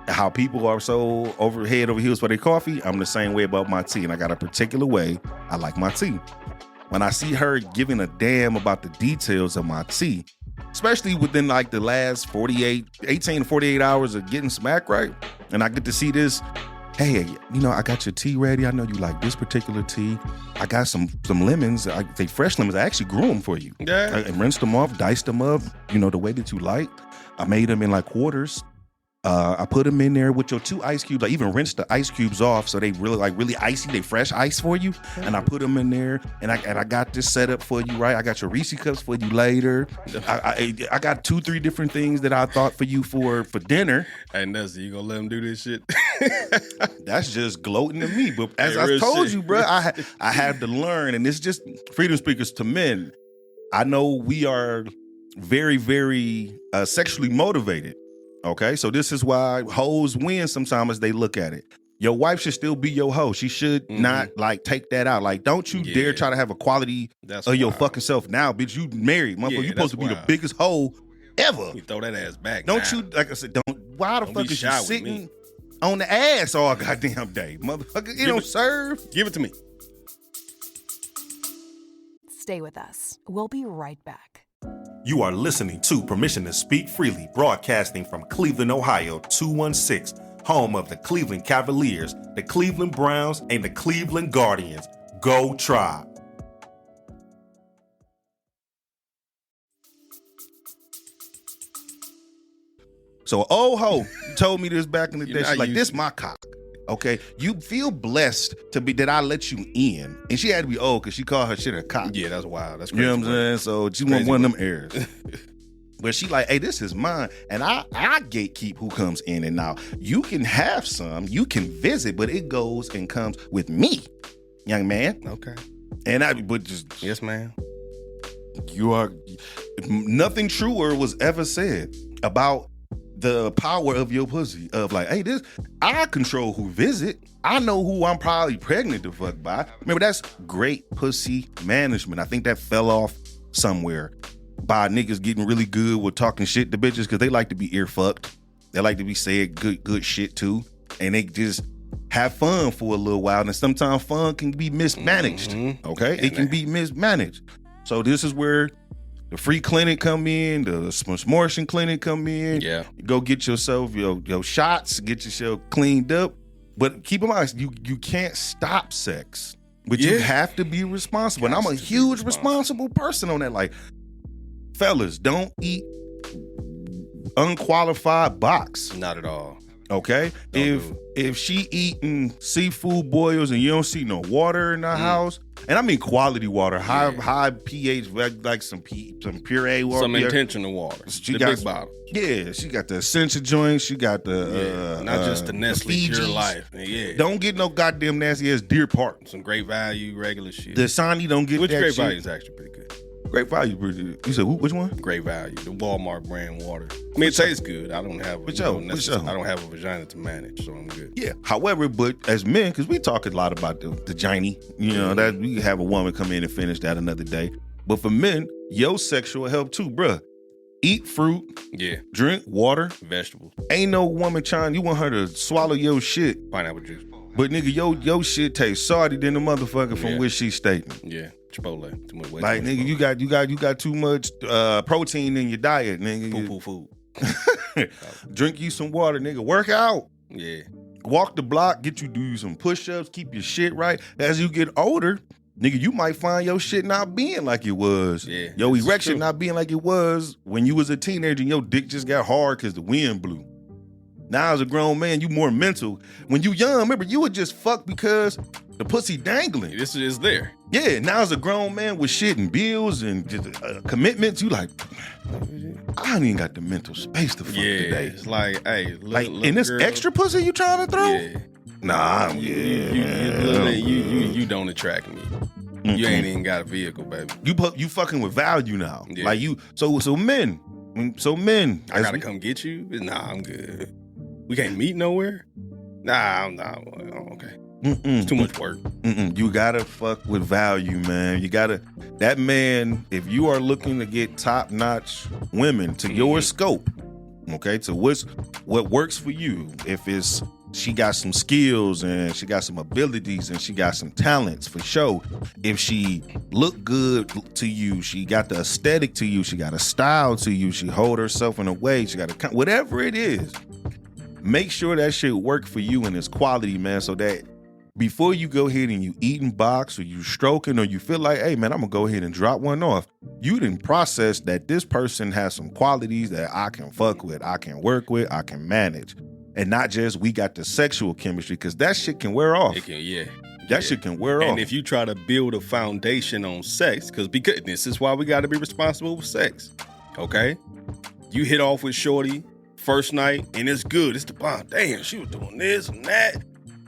How people are so head over heels for their coffee, I'm the same way about my tea, and I got a particular way I like my tea. When I see her giving a damn about the details of my tea, especially within like the last 18 to 48 hours of getting smacked right, and I get to see this, hey, you know, I got your tea ready. I know you like this particular tea. I got some lemons. They fresh lemons. I actually grew them for you. Yeah. I rinsed them off, diced them up, you know, the way that you like. I made them in like quarters. I put them in there with your 2 ice cubes. I even rinsed the ice cubes off so they really icy. They fresh ice for you. And I put them in there, and I got this set up for you, right? I got your Reese cups for you later. I got 2-3 different things that I thought for you for dinner. Hey, Nessie, you gonna let him do this shit? That's just gloating to me. But as Hey, I real told shit. you, bro, I have to learn, and it's just freedom speakers to men. I know we are very, very sexually motivated. Okay, so this is why hoes win sometimes as they look at it. Your wife should still be your hoe. She should not like take that out. Like, don't you dare try to have a quality of your fucking self now, bitch. You married, motherfucker. Yeah, You supposed to be the wild. biggest hoe ever. You throw that ass back. Don't now. you, like I said, why the Don't fuck be is you shy with sitting me. on the ass all goddamn day, motherfucker? It don't serve. Give it to me. Stay with us. We'll be right back. You are listening to Permission to Speak Freely, broadcasting from Cleveland, Ohio, 216, home of the Cleveland Cavaliers, the Cleveland Browns, and the Cleveland Guardians. Go Tribe. So an old hoe told me this back in the day. You're She's not like, used this to my cock. Okay, you feel blessed to be that I let you in, and she had to be old because she called her shit a cock. Yeah, that's wild. That's You crazy. know what I'm saying? So she want one of them heirs. But she like, hey, this is mine, and I gatekeep who comes in and out. You can have some, you can visit, but it goes and comes with me, young man. Okay. And but just Yes, ma'am. you are nothing truer was ever said about the power of your pussy. Of like, hey, this I control who visit. I know who I'm probably pregnant to fuck by. Remember, that's great pussy management. I think that fell off somewhere by niggas getting really good with talking shit to bitches because they like to be ear fucked. They like to be said good shit too, and they just have fun for a little while. And sometimes fun can be mismanaged. Mm-hmm. Okay, it can be mismanaged. So this is where the free clinic come in, the smortion clinic come in. Yeah. You go get yourself your shots, get yourself cleaned up. But keep in mind, you can't stop sex, but you have to be responsible. And I'm a huge responsible person on that. Like, fellas, don't eat unqualified box. Not at all. Okay, if she eating seafood boils and you don't see no water in the house, and I mean quality water, high pH, like some puree water, Some intentional water. She The got big bottle. Yeah, she got the Essentia joints. She got the not just the Nestle Pure Fijis. Life. Yeah. Don't get no goddamn nasty ass Deer Park. Some Great Value, regular shit. The Sony don't get Which that Great shit. Value is actually pretty good. Great Value, pretty good. You said which one? Great Value, the Walmart brand water. I mean, it tastes good. I don't have Which I one? don't have a vagina to manage, so I'm good. Yeah. However, but as men, because we talk a lot about the giny, you know, that we can have a woman come in and finish that another day. But for men, your sexual health too, bruh. Eat fruit, drink water. Vegetables, Ain't no woman trying, you want her to swallow your shit. pineapple juice. But nigga, your shit tastes salty than the motherfucker from which she's stating. Yeah, Chipotle. Too much weight. Like nigga, you got too much protein in your diet, nigga. poo food. Drink you some water, nigga. Work out. Yeah. Walk the block, get you do some push-ups, keep your shit right. As you get older, nigga, you might find your shit not being like it was. Yeah, Your this is erection true. not being like it was when you was a teenager and your dick just got hard because the wind blew. Now as a grown man, you more mental. When you young, remember, you would just fuck because the pussy dangling. This is there. Yeah, now as a grown man with shit and bills and just, commitments, you like, I ain't even got the mental space to fuck today. It's like, hey, look, Like, look, and this girl. extra pussy you trying to throw? Yeah. Nah, You don't attract me. You ain't even got a vehicle, baby. You fucking with value now. Yeah. Like you, so men. I gotta come get you? Nah, I'm good. We can't meet nowhere? Nah, I'm not. Okay. It's too much work. You gotta fuck with value, man. You gotta, that man, if you are looking to get top-notch women to your scope, okay, to what works for you, if it's she got some skills and she got some abilities and she got some talents for sure. If she look good to you, she got the aesthetic to you, she got a style to you, she hold herself in a way, she got a, whatever it is, make sure that shit work for you and it's quality, man, so that before you go ahead and you eating box or you stroking or you feel like, hey man, I'm gonna go ahead and drop one off, you didn't process that this person has some qualities that I can fuck with, I can work with, I can manage. And not just we got the sexual chemistry, because that shit can wear off. It can, That shit can wear off. And if you try to build a foundation on sex, because this is why we got to be responsible with sex, okay? You hit off with shorty first night, and it's good. It's the bomb. Damn, she was doing this and that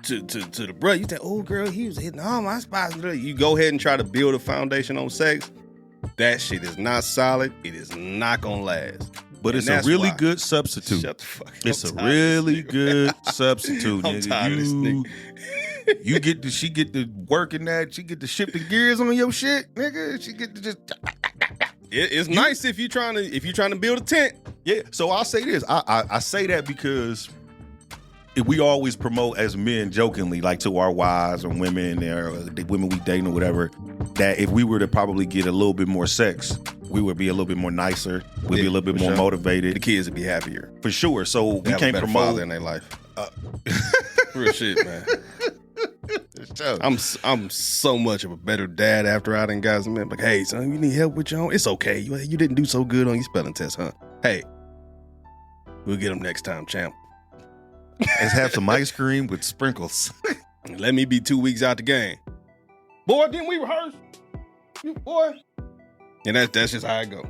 to the brother. You think, oh, girl, he was hitting all my spots. You go ahead and try to build a foundation on sex. That shit is not solid. It is not going to last. But it's a really good substitute. Shut the fuck up. It's a really good substitute, I'm nigga. tired of this nigga. You get to, she get to working that, she get to shift the gears on your shit, nigga. She get to just. It's nice if you trying to build a tent. Yeah. So I'll say this. I say that because we always promote as men jokingly, like to our wives or women or the women we dating or whatever, that if we were to probably get a little bit more sex, we would be a little bit more nicer. We'd be a little bit more motivated. The kids would be happier. For sure. So They we have can't a better promote father in their life. Real shit, man. I'm so much of a better dad after I done got some. Like, hey, son, you need help with your own? It's okay. You didn't do so good on your spelling test, huh? Hey, we'll get them next time, champ. Let's have some ice cream with sprinkles. Let me be 2 weeks out the game. Boy, didn't we rehearse? You boy. And that's just how I go.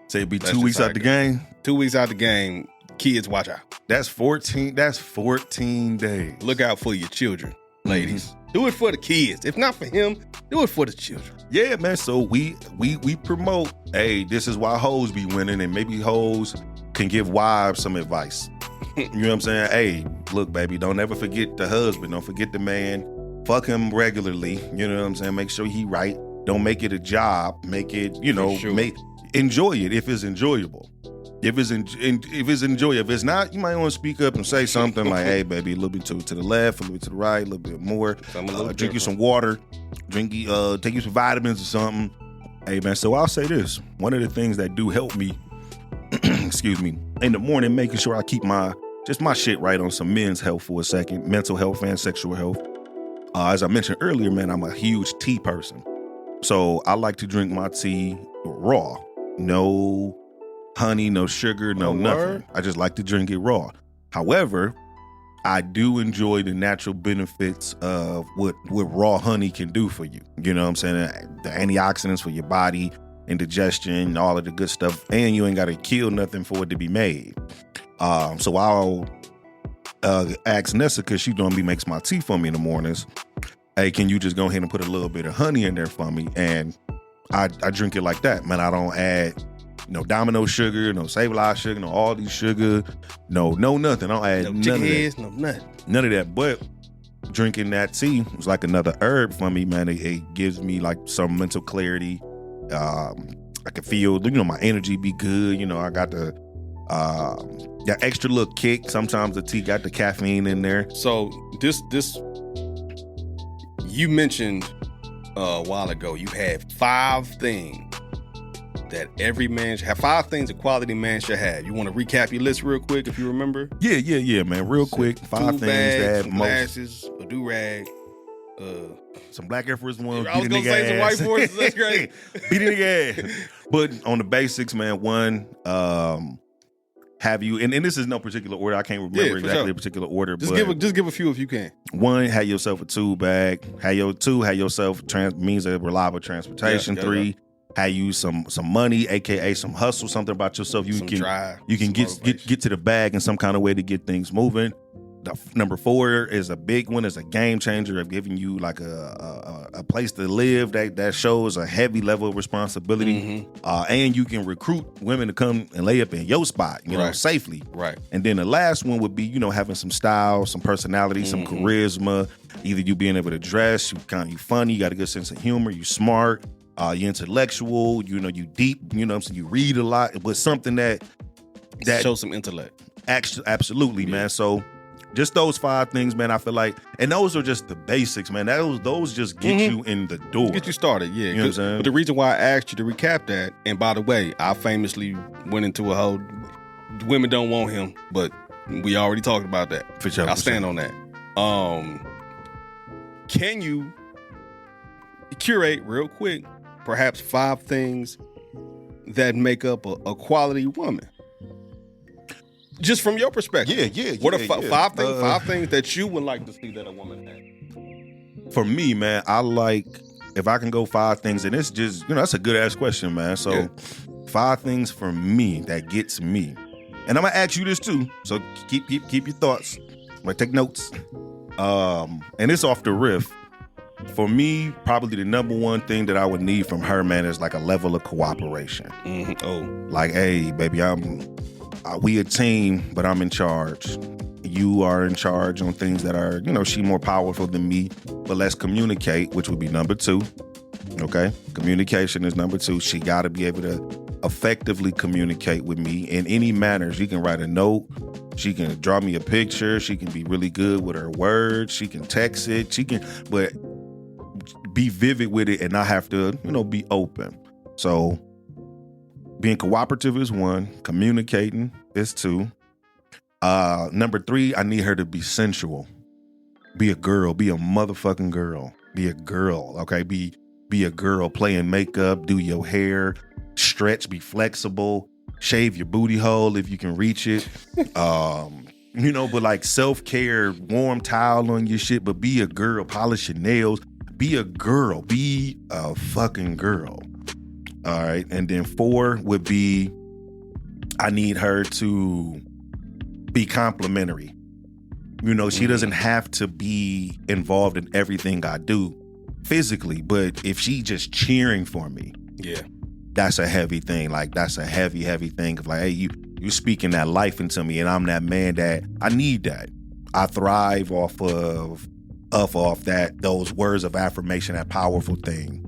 Say it'd be 2 weeks out the game. 2 weeks out the game. Kids, watch out. That's 14 days. Look out for your children, ladies. Do it for the kids. If not for him, do it for the children. Yeah, man. So we promote, hey, this is why hoes be winning, and maybe hoes can give wives some advice. You know what I'm saying? Hey, look, baby, don't ever forget the husband. Don't forget the man. Fuck him regularly. You know what I'm saying? Make sure he right. Don't make it a job. Make it, enjoy it if it's enjoyable. If it's enjoyable. If it's not, you might want to speak up and say something like, hey, baby, a little bit to the left, a little bit to the right, a little bit more. Drink you some water. Take you some vitamins or something. Hey, man, so I'll say this. One of the things that do help me, excuse me, in the morning, making sure I keep my shit right on some men's health for a second, mental health and sexual health. As I mentioned earlier, man, I'm a huge tea person. So I like to drink my tea raw. No honey, no sugar, no nothing. Word? I just like to drink it raw. However, I do enjoy the natural benefits of what raw honey can do for you. You know what I'm saying? The antioxidants for your body, indigestion, all of the good stuff. And you ain't got to kill nothing for it to be made. So I'll ask Nessa, because she normally makes my tea for me in the mornings. Hey, can you just go ahead and put a little bit of honey in there for me? And I drink it like that, man. I don't add no Domino sugar, no Save-A-Lot sugar, no all these sugar, no nothing. I don't add no chicken heads, no nothing. None of that. But drinking that tea was like another herb for me, man. It gives me like some mental clarity. I can feel, my energy be good. I got the extra little kick. Sometimes the tea got the caffeine in there. So this you mentioned a while ago, you had 5 things that every man should have, 5 things a quality man should have. You want to recap your list real quick if you remember? Yeah, man. Real quick. 5 things that some glasses, a do-rag, some Black Air Force One. I was going to say some white forces. That's great. Beat it again. But on the basics, man, one, have you, and this is no particular order. I can't remember exactly a particular order. Just give a few if you can. One, have yourself a tool bag. Have yourself means of reliable transportation. 3, have you some money, aka some hustle, something about yourself. You can get to the bag in some kind of way to get things moving. Number 4 is a big one. Is a game changer of giving you like a place to live that shows a heavy level of responsibility. And you can recruit women to come and lay up in your spot, safely. Right. And then the last one would be, having some style, some personality, some charisma. Either you being able to dress, you funny, you got a good sense of humor, you smart, you intellectual, you deep, you read a lot, but something that show some intellect. Absolutely, man. So just those 5 things, man, I feel like, and those are just the basics, man. Those just get you in the door. Get you started, yeah. You know what I'm saying? But the reason why I asked you to recap that, and by the way, I famously went into a whole, women don't want him, but we already talked about that. For sure. I'll stand on that. Can you curate real quick, perhaps 5 things that make up a quality woman? Just from your perspective. Yeah. What are 5 things that you would like to see that a woman has? For me, man, I like, if I can go 5 things, and it's just, that's a good ass question, man. So 5 things for me that gets me. And I'm gonna ask you this too. So keep your thoughts. I'm gonna take notes. And it's off the riff. For me, probably the number one thing that I would need from her, man, is like a level of cooperation. Mm-hmm. Oh. Like, hey, baby, we a team, but I'm in charge. You are in charge on things that are, she more powerful than me, but let's communicate, which would be number 2. Okay? Communication is number 2. She got to be able to effectively communicate with me in any manner. She can write a note. She can draw me a picture. She can be really good with her words. She can text it. But be vivid with it and not have to, be open. So being cooperative is 1. Communicating is 2. Number 3, I need her to be sensual. Be a girl. Be a motherfucking girl. Be a girl, okay? Be a girl, playing makeup, do your hair, stretch, be flexible, shave your booty hole if you can reach it. But like self-care, warm towel on your shit, but be a girl, polish your nails. Be a girl. Be a fucking girl. All right. And then 4 would be, I need her to be complimentary. She doesn't have to be involved in everything I do physically, but if she just cheering for me, yeah, that's a heavy thing. Like, that's a heavy, heavy thing of like, hey, you speaking that life into me, and I'm that man that I need that. I thrive off of those words of affirmation, that powerful thing.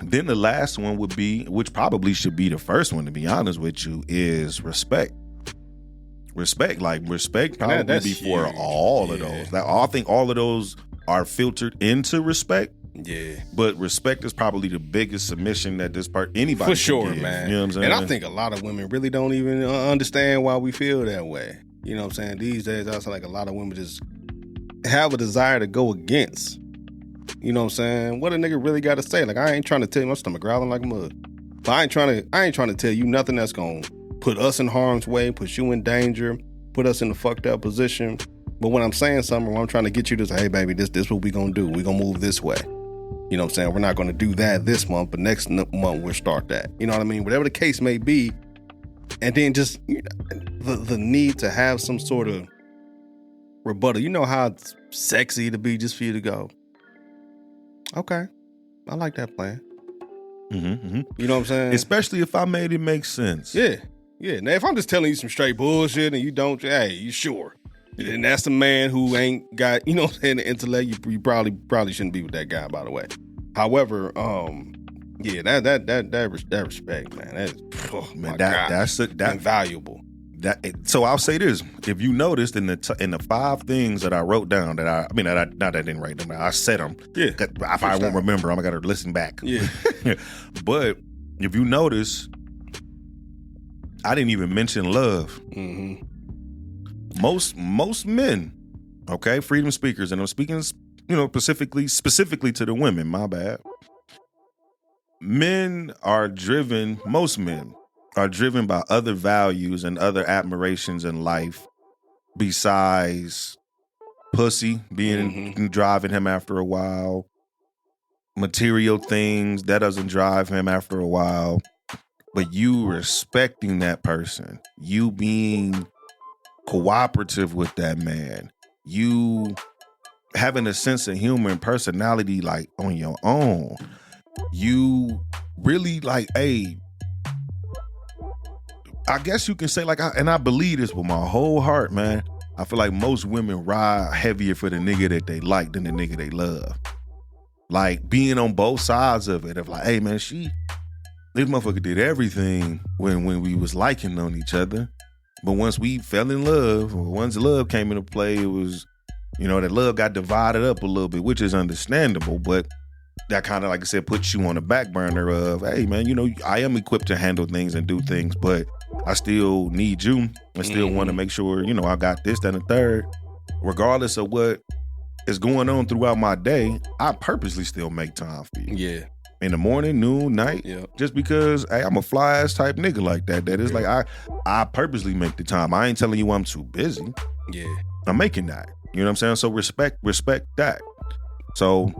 Then the last one would be, which probably should be the first one, to be honest with you, is respect. Respect probably before all of those. I think all of those are filtered into respect. Yeah. But respect is probably the biggest submission that anybody for sure, give, man. You know what I'm saying? And I think a lot of women really don't even understand why we feel that way. You know what I'm saying? These days, I feel like a lot of women just have a desire to go against. You know what I'm saying? What a nigga really got to say. Like, I ain't trying to tell you, my stomach growling like mud. But I ain't trying to tell you nothing that's going to put us in harm's way, put you in danger, put us in a fucked up position. But when I'm saying something, when I'm trying to get you to say, hey, baby, this what we going to do. We going to move this way. You know what I'm saying? We're not going to do that this month, but next month we'll start that. You know what I mean? Whatever the case may be. And then just the need to have some sort of rebuttal. You know how it's sexy to be just for you to go, okay, I like that plan. Mm-hmm. You know what I'm saying? Especially if I made it make sense. Yeah. Now, if I'm just telling you some straight bullshit and you don't, hey, you sure? And that's the man who ain't got, you know what I'm saying, the intellect. You probably shouldn't be with that guy, by the way. However, yeah, that respect, man. That is, man, that's invaluable. So I'll say this: if you noticed in the 5 things that I wrote down, I didn't write them down. I said them. Yeah. If I won't remember, I'm gonna listen back. Yeah. But if you notice, I didn't even mention love. Mm-hmm. Most men, okay, freedom speakers, and I'm speaking, specifically to the women. My bad. Most men are driven by other values and other admirations in life besides pussy driving him after a while, material things that doesn't drive him after a while, but you respecting that person, you being cooperative with that man, you having a sense of humor and personality like on your own, you really like, hey, I guess you can say like, and I believe this with my whole heart, man. I feel like most women ride heavier for the nigga that they like than the nigga they love. Like being on both sides of it, of like, hey man, this motherfucker did everything when we was liking on each other. But once we fell in love, or once love came into play, it was, that love got divided up a little bit, which is understandable, but that kind of, like I said, puts you on the back burner of, hey man, I am equipped to handle things and do things, but I still need you. I still want to make sure, I got this, that, and the third. Regardless of what is going on throughout my day, I purposely still make time for you. Yeah. In the morning, noon, night, just because, hey, I'm a fly ass type nigga like that. That is like, I purposely make the time. I ain't telling you I'm too busy. Yeah. I'm making that. You know what I'm saying? So respect that. So.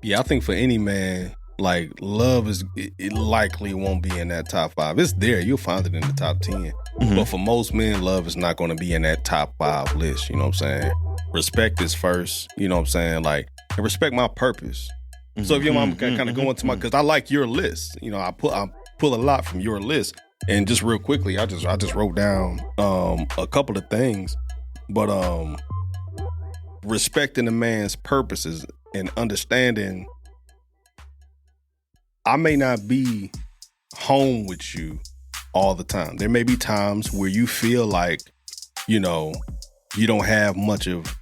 Yeah, I think for any man, like love it likely won't be in that top 5. It's there. You'll find it in the top 10. Mm-hmm. But for most men, love is not going to be in that top 5 list. You know what I'm saying? Respect is first. You know what I'm saying? Like, and respect my purpose. So if your mom can kind of go into because I like your list. I pull a lot from your list. And just real quickly, I just wrote down a couple of things. But respecting a man's purposes and understanding I may not be home with you all the time. There may be times where you feel like, you don't have much of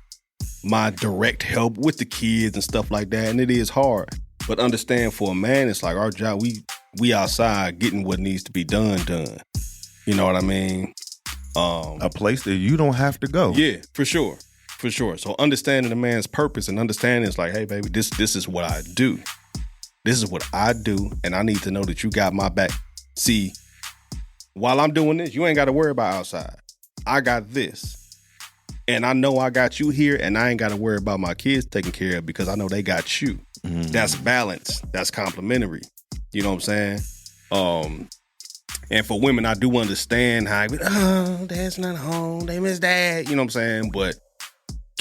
my direct help with the kids and stuff like that, and it is hard. But understand, for a man, it's like our job. We outside getting what needs to be done. You know what I mean? A place that you don't have to go. Yeah, for sure. For sure. So understanding a man's purpose and understanding is like, hey, baby, this is what I do. This is what I do, and I need to know that you got my back. See, while I'm doing this, you ain't got to worry about outside. I got this. And I know I got you here, and I ain't got to worry about my kids taken care of because I know they got you. Mm-hmm. That's balance. That's complementary. You know what I'm saying? And for women, I do understand how, dad's not home. They miss dad. You know what I'm saying? But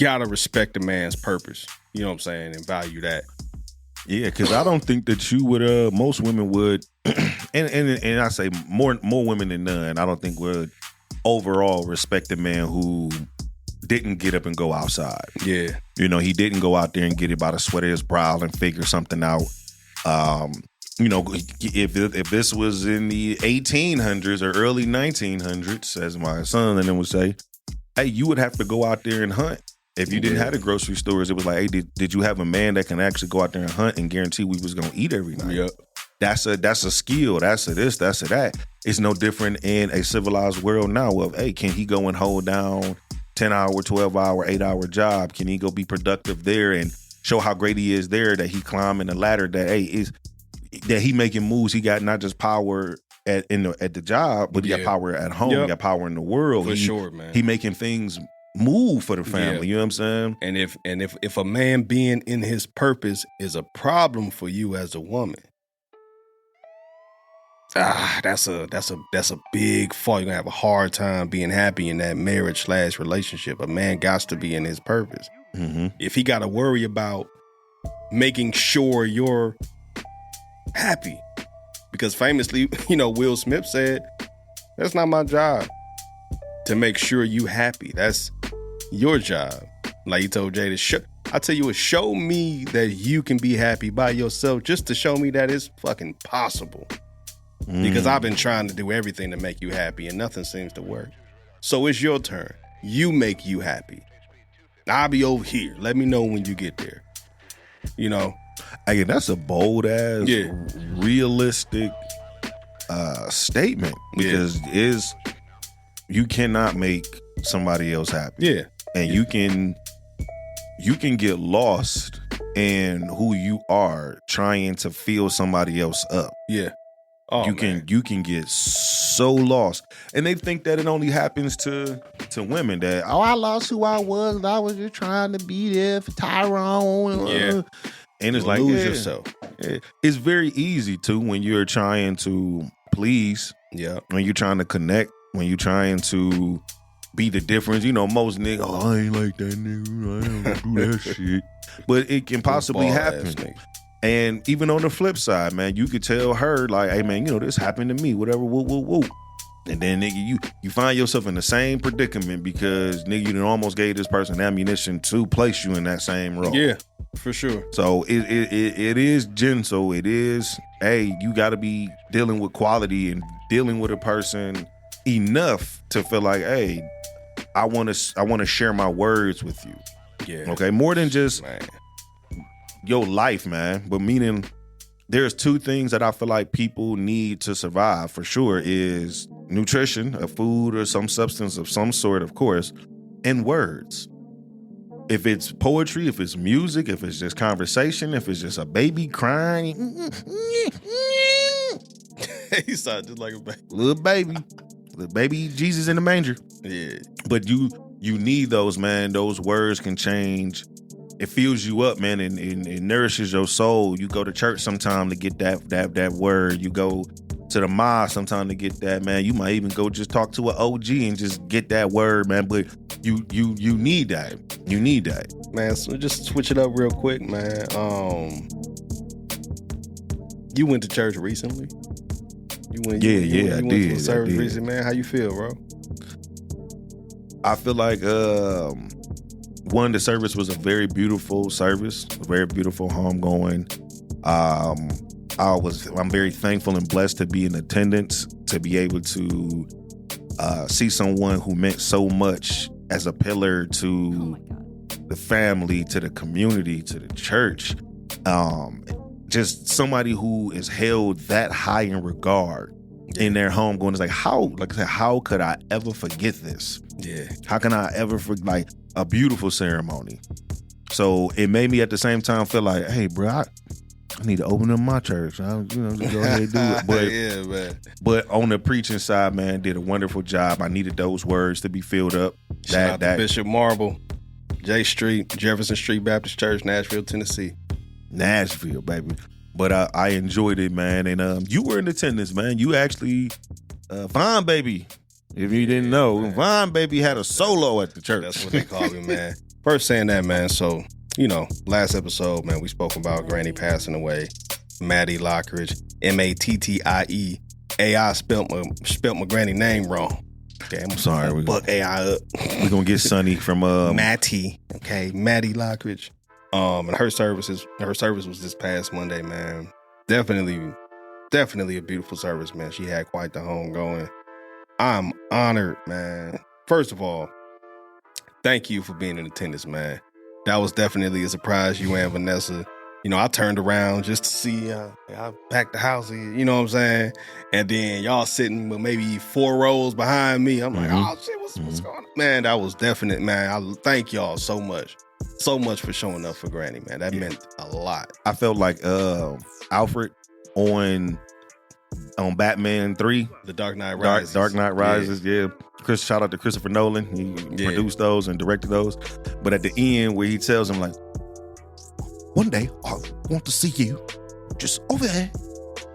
gotta respect a man's purpose. You know what I'm saying? And value that. Yeah, because I don't think that you would, most women would, and I say more women than none, I don't think would overall respect a man who didn't get up and go outside. Yeah. You know, he didn't go out there and get it by the sweat of his brow and figure something out. You know, if this was in the 1800s or early 1900s, as my son and then would say, hey, you would have to go out there and hunt. If you didn't have the grocery stores, it was like, hey, did you have a man that can actually go out there and hunt and guarantee we was gonna eat every night? Yep. That's a skill. That's a this. That's a that. It's no different in a civilized world now. Of hey, can he go and hold down 10-hour, 12-hour, 8-hour job? Can he go be productive there and show how great he is there? That he climbing the ladder. That is that he making moves. He got not just power at the job, but he got power at home. He got power in the world. For sure, man. He making things move for the family. You know what I'm saying? And if a man being in his purpose is a problem for you as a woman, that's a big fault. You're gonna have a hard time being happy in that marriage / relationship. A man got to be in his purpose. Mm-hmm. If he got to worry about making sure you're happy, because famously, you know, Will Smith said, "That's not my job to make sure you happy. That's your job." Like he told Jada, I tell you what, show me that you can be happy by yourself just to show me that it's fucking possible. Because I've been trying to do everything to make you happy and nothing seems to work. So it's your turn. You make you happy. I'll be over here. Let me know when you get there. You know? Hey, that's a bold ass, realistic statement. Because you cannot make somebody else happy. Yeah. And you can get lost in who you are trying to fill somebody else up. Yeah. Oh, you can get so lost. And they think that it only happens to women, that I lost who I was just trying to be there for Tyrone. Yeah. And it's You'll like lose yourself. It's very easy to when you're trying to please. Yeah. When you're trying to connect, when you're trying to be the difference. You know, most niggas, I ain't like that nigga. I don't do that shit. But it can possibly happen. And even on the flip side, man, you could tell her, like, hey, man, you know, this happened to me, whatever, whoop, whoop, whoop. And then, nigga, you find yourself in the same predicament because, nigga, you done almost gave this person ammunition to place you in that same role. Yeah, for sure. So it is gentle. It is, hey, you got to be dealing with quality and dealing with a person enough to feel like, hey, I want to share my words with you. Yeah. Okay, more than just your life, man, but meaning there's two things that I feel like people need to survive for sure is nutrition, a food or some substance of some sort, of course, and words. If it's poetry, if it's music, if it's just conversation, if it's just a baby crying. He sounded just like a baby. Little baby Jesus in the manger. Yeah. But you need those, man. Those words can change. It fills you up, man, and it nourishes your soul. You go to church sometime to get that word. You go to the mosque sometime to get that, man. You might even go just talk to an OG and just get that word, man. But you need that. You need that. Man, so just switch it up real quick, man. You went to church recently? I did. Went to a service recently, man. How you feel, bro? I feel like one, the service was a very beautiful service, a very beautiful homegoing. I'm very thankful and blessed to be in attendance, to be able to see someone who meant so much as a pillar to the family, to the community, to the church. Just somebody who is held that high in regard in their homegoing. It's like, how could I ever forget this? Yeah. How can I ever a beautiful ceremony. So it made me at the same time feel like, hey, bro, I need to open up my church. Just go ahead and do it. But, yeah, man. But on the preaching side, man, did a wonderful job. I needed those words to be filled up. Shout out to Bishop Marble, J Street, Jefferson Street Baptist Church, Nashville, Tennessee. Nashville, baby. But I enjoyed it, man. And you were in attendance, man. You actually, Vine Baby, if you didn't know, man. Vine Baby had a solo at the church. That's what they call me, man. First saying that, man, so, last episode, man, we spoke about Granny passing away. Maddie Lockridge, Mattie. AI spelt my granny name wrong. Okay, I'm sorry. We buck AI up. We're going to get Sonny from... Mattie, okay, Maddie Lockridge. And her service was this past Monday, man. Definitely a beautiful service, man. She had quite the home going. I'm honored, man. First of all, thank you for being in attendance, man. That was definitely a surprise, you and Vanessa. I turned around just to see, I packed the house, you know what I'm saying? And then y'all sitting with maybe 4 rows behind me. I'm like, oh shit, what's going on? Man, that was definite, man. I thank y'all so much. So much for showing up for Granny, man. That meant a lot. I felt like Alfred on Batman 3. The Dark Knight Rises. Dark Knight Rises, yeah. Shout out to Christopher Nolan. He produced those and directed those. But at the end where he tells him like, one day I want to see you just over there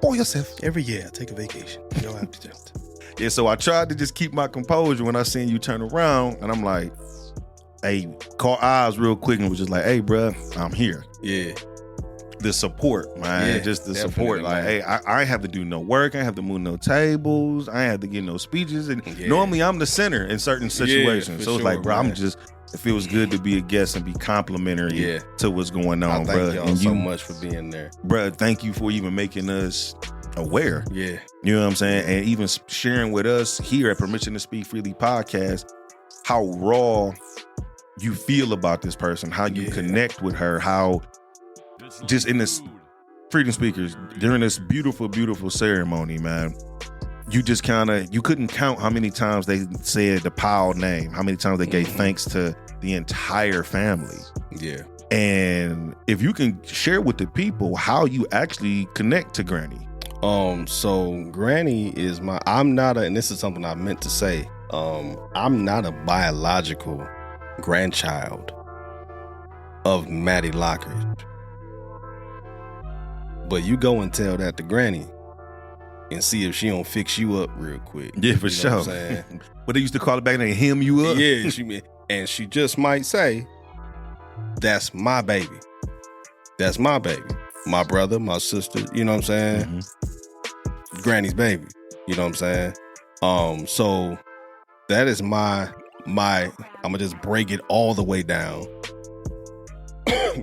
by yourself. Every year I take a vacation. You don't have to just. Yeah, so I tried to just keep my composure when I seen you turn around and I'm like, hey, caught eyes real quick and was just like, hey, bro, I'm here. Yeah. The support, man. Just the support. Like, hey, I ain't have to do no work. I ain't have to move no tables. I ain't have to get no speeches. And normally I'm the center in certain situations. So it's like, bro, man. It feels good to be a guest and be complimentary to what's going on, bro. Thank y'all so much for being there. Bro, thank you for even making us aware. Yeah. You know what I'm saying? And even sharing with us here at Permission to Speak Freely podcast, how raw you feel about this person, how you connect with her, how just in this Freedom Speakers, during this beautiful, beautiful ceremony, man, you just you couldn't count how many times they said the Powell name, how many times they gave thanks to the entire family. Yeah. And if you can share with the people how you actually connect to Granny. So Granny is I'm not and this is something I meant to say, I'm not a biological grandchild of Maddie Lockridge. But you go and tell that to Granny and see if she don't fix you up real quick. Yeah, for sure. But they used to call it back and hem you up. Yeah, she just might say, that's my baby. That's my baby. My brother, my sister, you know what I'm saying? Mm-hmm. Granny's baby. You know what I'm saying? So that is my I'm gonna just break it all the way down.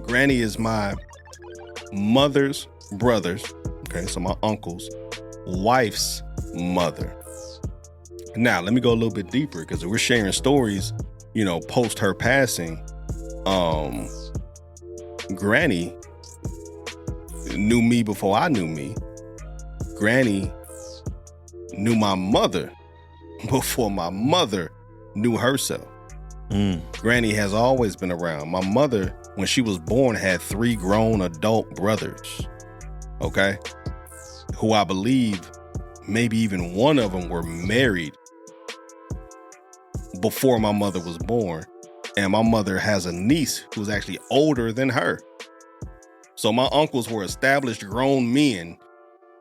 Granny is my mother's brother's, okay, so my uncle's wife's mother. Now, let me go a little bit deeper because we're sharing stories, post her passing. Granny knew me before I knew me. Granny knew my mother before my mother knew herself. Granny has always been around. My mother, when she was born, had 3 grown adult brothers, okay, who I believe maybe even one of them were married before my mother was born. And my mother has a niece who's actually older than her. So my uncles were established grown men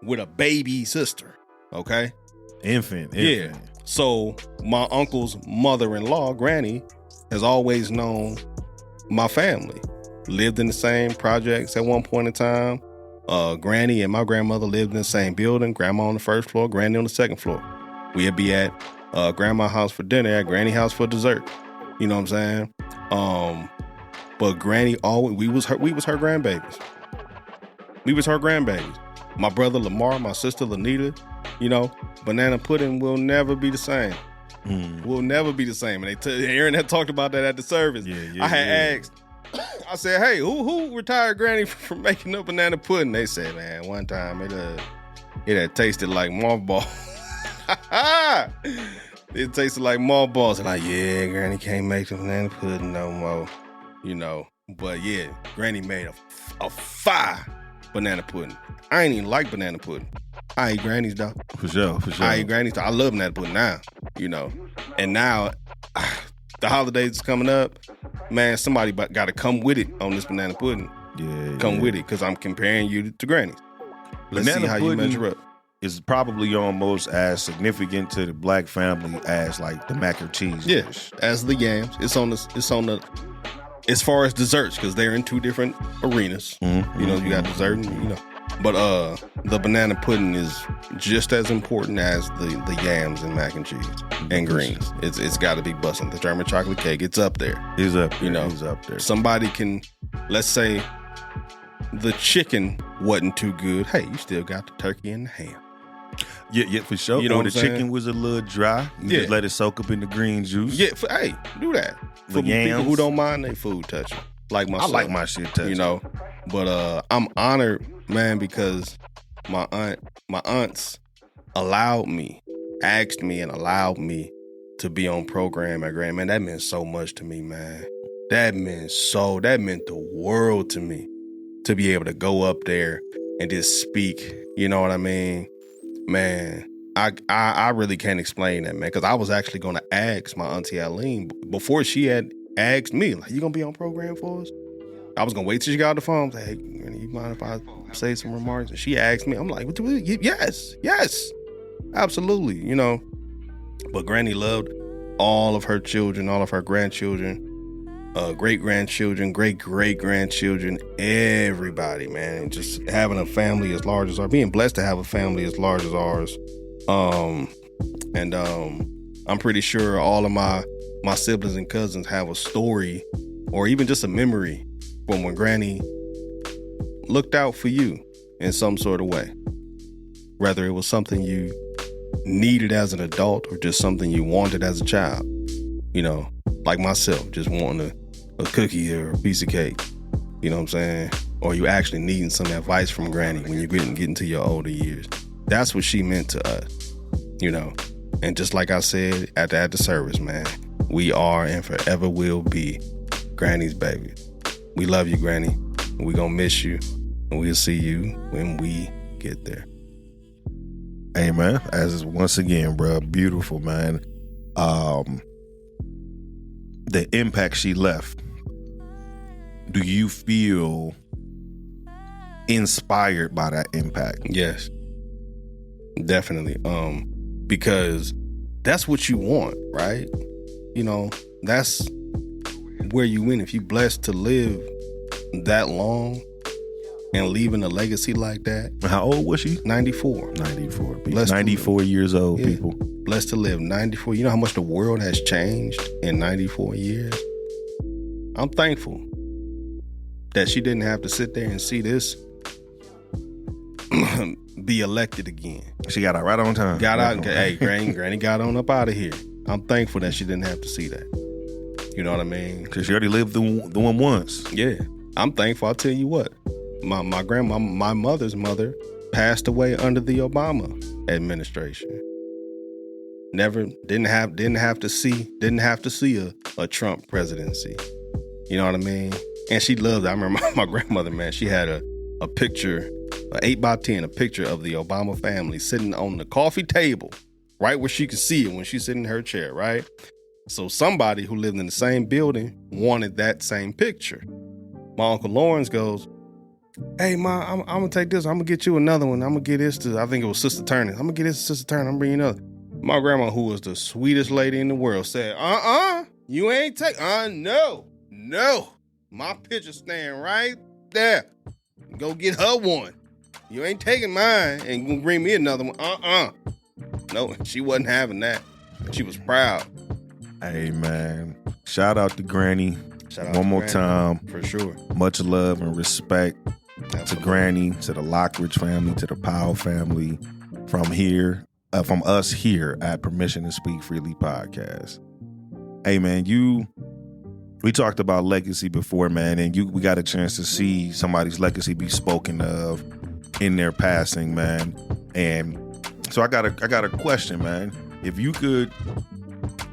with a baby sister, okay? Infant. Yeah. So my uncle's mother-in-law, Granny, has always known my family. Lived in the same projects at one point in time. Granny and my grandmother lived in the same building. Grandma on the first floor, Granny on the second floor. We'd be at grandma's house for dinner, at Granny's house for dessert. You know what I'm saying? But Granny always, we was her grandbabies. We was her grandbabies. My brother Lamar, my sister Lanita, banana pudding will never be the same. Will never be the same. And Aaron had talked about that at the service. I had asked, I said, hey, who retired Granny from making up banana pudding? They said, man, one time it had tasted like mothball. It tasted like mall balls. And like, yeah, Granny can't make the banana pudding no more. You know. But yeah, Granny made a fire banana pudding. I ain't even like banana pudding. I eat Granny's though. For sure. I eat Granny's though. I love banana pudding now, you know. And now, the holidays is coming up. Man, somebody got to come with it on this banana pudding. Yeah. Come with it, because I'm comparing you to Granny's. Let's see how you measure up. Is probably almost as significant to the black family as like the mac and cheese dish. As the yams. It's on the as far as desserts, because they're in two different arenas. Mm-hmm. You know, you got dessert and, you know. But the banana pudding is just as important as the yams and mac and cheese and greens. It's got to be busting. The German chocolate cake, it's up there. It's up there. You know, it's up there. Somebody can, let's say the chicken wasn't too good. Hey, you still got the turkey and the ham. Yeah, for sure. You know or what the I'm saying? chicken was a little dry. You just let it soak up in the green juice. Yeah, hey, do that. For people who don't mind their food touching. Like myself. I like my shit touching. You know, but I'm honored, man, because my aunts asked me and allowed me to be on program at Grand. Man, that meant so much to me, man. That meant the world to me, to be able to go up there and just speak. You know what I mean? Man, I really can't explain that, man, because I was actually going to ask my auntie Eileen before she had asked me, like, you going to be on program for us? I was going to wait till she got off the phone. Say, hey, you mind if I say some remarks? And she asked me. I'm like, yes, absolutely, you know. But Granny loved all of her children, all of her grandchildren, great-grandchildren, great-great-grandchildren, everybody, man. Just having a family as large as ours, being blessed to have a family as large as ours. And I'm pretty sure all of my siblings and cousins have a story or even just a memory from when Granny looked out for you in some sort of way. Whether it was something you needed as an adult or just something you wanted as a child. You know, like myself, just wanting a cookie or a piece of cake. You know what I'm saying? Or you actually needing some advice from Granny when you're getting to your older years. That's what she meant to us, you know. And just like I said at the service, man, we are and forever will be Granny's baby. We love you, Granny. We gonna miss you, and we'll see you when we get there. Hey, man, as once again, bro, beautiful, man. The impact she left. Do you feel inspired by that impact? Yes, definitely. Because that's what you want, right? You know, that's where you win. If you blessed to live that long and leaving a legacy like that. How old was she? 94. 94. 94 years old, people. Blessed to live 94. You know how much the world has changed in 94 years? I'm thankful that she didn't have to sit there and see this be elected again. She got out right on time. Got out. Hey, Granny got on up out of here. I'm thankful that she didn't have to see that. You know what I mean? Because she already lived the one once. Yeah. I'm thankful. I'll tell you what. My grandma, my mother's mother, passed away under the Obama administration. Didn't have to see a Trump presidency. You know what I mean? And she loved it. I remember my grandmother, man, she had a picture, an 8x10, a picture of the Obama family sitting on the coffee table, right where she could see it when she's sitting in her chair, right? So somebody who lived in the same building wanted that same picture. My Uncle Lawrence goes, hey, Ma, I'm going to take this. I'm going to get you another one. I'm going to get this to, I think it was Sister Turner. I'm going to get this to Sister Turner. I'm bringing another. My grandma, who was the sweetest lady in the world, said, you ain't take, no. My picture's staying right there. Go get her one. You ain't taking mine and gonna bring me another one. No, she wasn't having that. She was proud. Hey, man. Shout out to Granny. One more time. For sure. Much love and respect to Granny, to the Lockridge family, to the Powell family, from us here at Permission to Speak Freely podcast. Hey, man, we talked about legacy before, man, and we got a chance to see somebody's legacy be spoken of in their passing, man. And so I got a question, man. If you could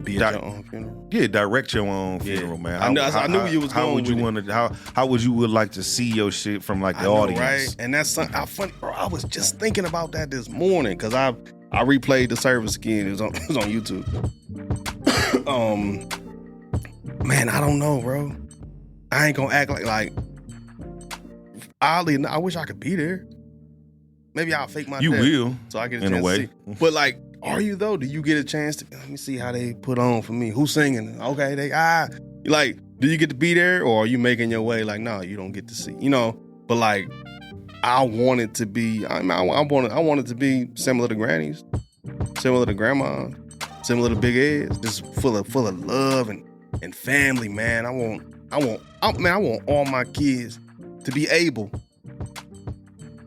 Be at your own funeral. Yeah, direct your own funeral, man. I knew where you was going. How would you want to? How would you like to see your shit from like the audience? Right? And that's something funny, bro. I was just thinking about that this morning because I replayed the service again. It was on YouTube. Man, I don't know, bro. I ain't gonna act like. Oddly, I wish I could be there. Maybe I'll fake my You death will, so I get a in chance a way. to see. But like, are you though? Do you get a chance to? Let me see how they put on for me. Who's singing? Okay, like. Do you get to be there, or are you making your way? Like, no, you don't get to see. You know, but like, I want it to be. I want it to be similar to grannies, similar to grandma, similar to Big Ed's, just full of love and family, man. I want all my kids to be able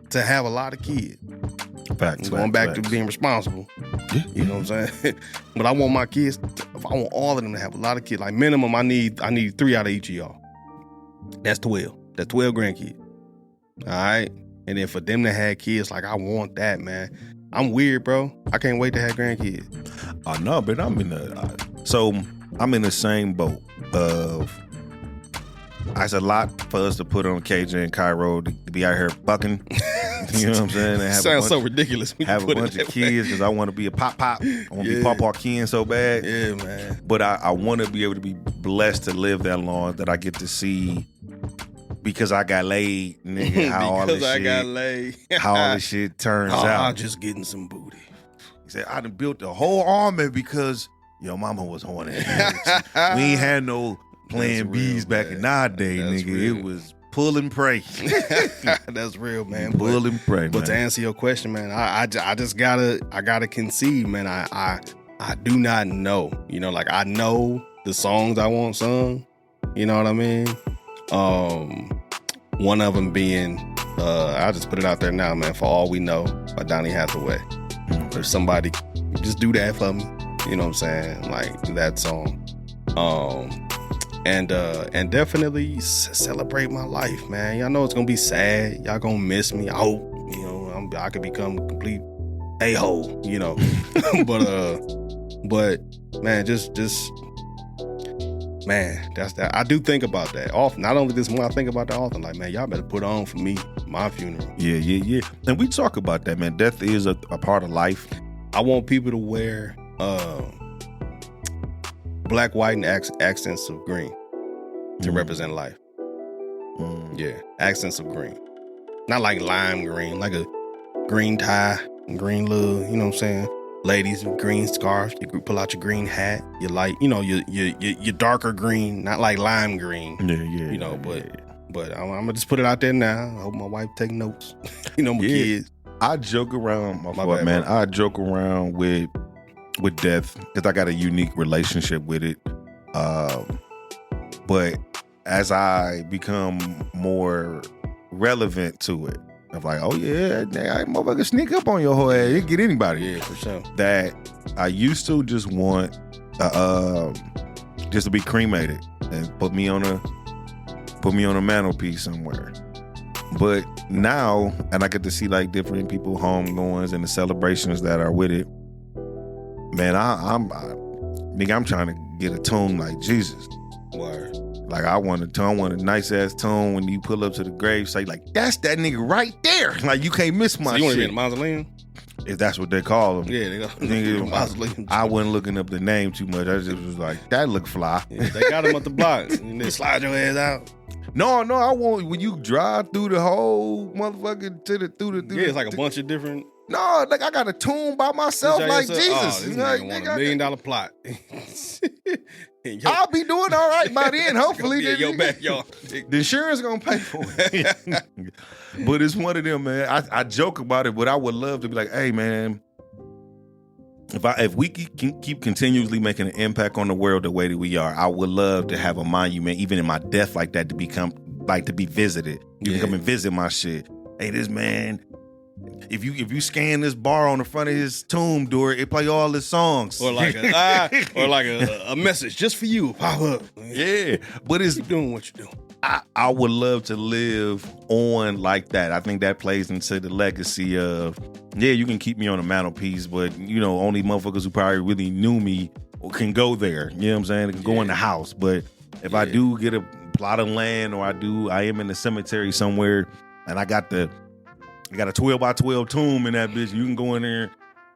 to have a lot of kids. Facts. Going back to being responsible. Yeah. You know what I'm saying? But I want my kids, I want all of them to have a lot of kids. Like minimum, I need 3 out of each of y'all. That's 12. That's 12 grandkids. All right? And then for them to have kids, like I want that, man. I'm weird, bro. I can't wait to have grandkids. I know, but I'm in the same boat of. It's a lot for us to put on KJ and Cairo to be out here bucking. You know what I'm saying? And Sounds so ridiculous. Have a bunch of kids because I want to be a pop. I want to be Papa Ken so bad. Yeah, man. But I want to be able to be blessed to live that long that I get to see because I got laid, nigga. How all this shit turns out. I'm just getting some booty. He said, I done built the whole army because your mama was horny. We ain't had no Plan B's back in our day, nigga. Real. It was pull and pray. That's real, man. Pull and pray, but to answer your question, man, I just gotta concede, man. I do not know. You know, like I know the songs I want sung. You know what I mean? One of them being, I'll just put it out there now, man. For All We Know by Donny Hathaway. If somebody just do that for me, you know what I'm saying? Like that song. And definitely celebrate my life, man. Y'all know it's gonna be sad. Y'all gonna miss me. I hope, you know, I could become a complete a-hole, you know. but man, just man, that's that. I do think about that often. Not only this one, I think about that often. Like, man, y'all better put on for me my funeral. Yeah. And we talk about that, man. Death is a part of life. I want people to wear black, white, and accents of green to represent life. Yeah, accents of green. Not like lime green, like a green tie, green little, you know what I'm saying? Ladies with green scarf, you pull out your green hat, your light, you know, your darker green, not like lime green. Yeah. You know, but I'm gonna just put it out there now. I hope my wife take notes. You know, my kids. I joke around, my bad, man. bro. I joke around with death because I got a unique relationship with it. But as I become more relevant to it, I'm like, oh yeah, motherfucker sneak up on your whole ass. You get anybody. Yeah, for sure. That I used to just want just to be cremated and put me on a mantelpiece somewhere. But now, and I get to see like different people homegoings and the celebrations that are with it. Man, I'm trying to get a tune like Jesus. Word. Like I want a nice ass tune when you pull up to the grave, say like, that's that nigga right there. Like you can't miss my shit. You want to be in shit. the mausoleum? If that's what they call them. Yeah, they go. Nigga, Mausoleum. I wasn't looking up the name too much. I just was like, that look fly. Yeah, they got them up the block. And they slide your ass out. No, I want when you drive through the whole motherfucking through the. Yeah, it's like a bunch of different. No, like I got a tune by myself like Jesus. Oh, this nigga want $1 million plot. I'll be doing all right by then, hopefully. Yeah, your backyard. The insurance gonna pay for it. But it's one of them, man. I joke about it, but I would love to be like, hey, man, if we keep continuously making an impact on the world the way that we are, I would love to have a monument, even in my death, like that, to be visited. You can come and visit my shit. Hey, this man. If you scan this bar on the front of his tomb door, it play all his songs. Or like a message just for you. Pop up. Yeah. But it's keep doing what you're doing. I would love to live on like that. I think that plays into the legacy of, yeah, you can keep me on a mantelpiece, but you know, only motherfuckers who probably really knew me can go there. You know what I'm saying? It can go in the house. But if I do get a plot of land, or I am in the cemetery somewhere, and I got a 12 by 12 tomb in that bitch, you can go in there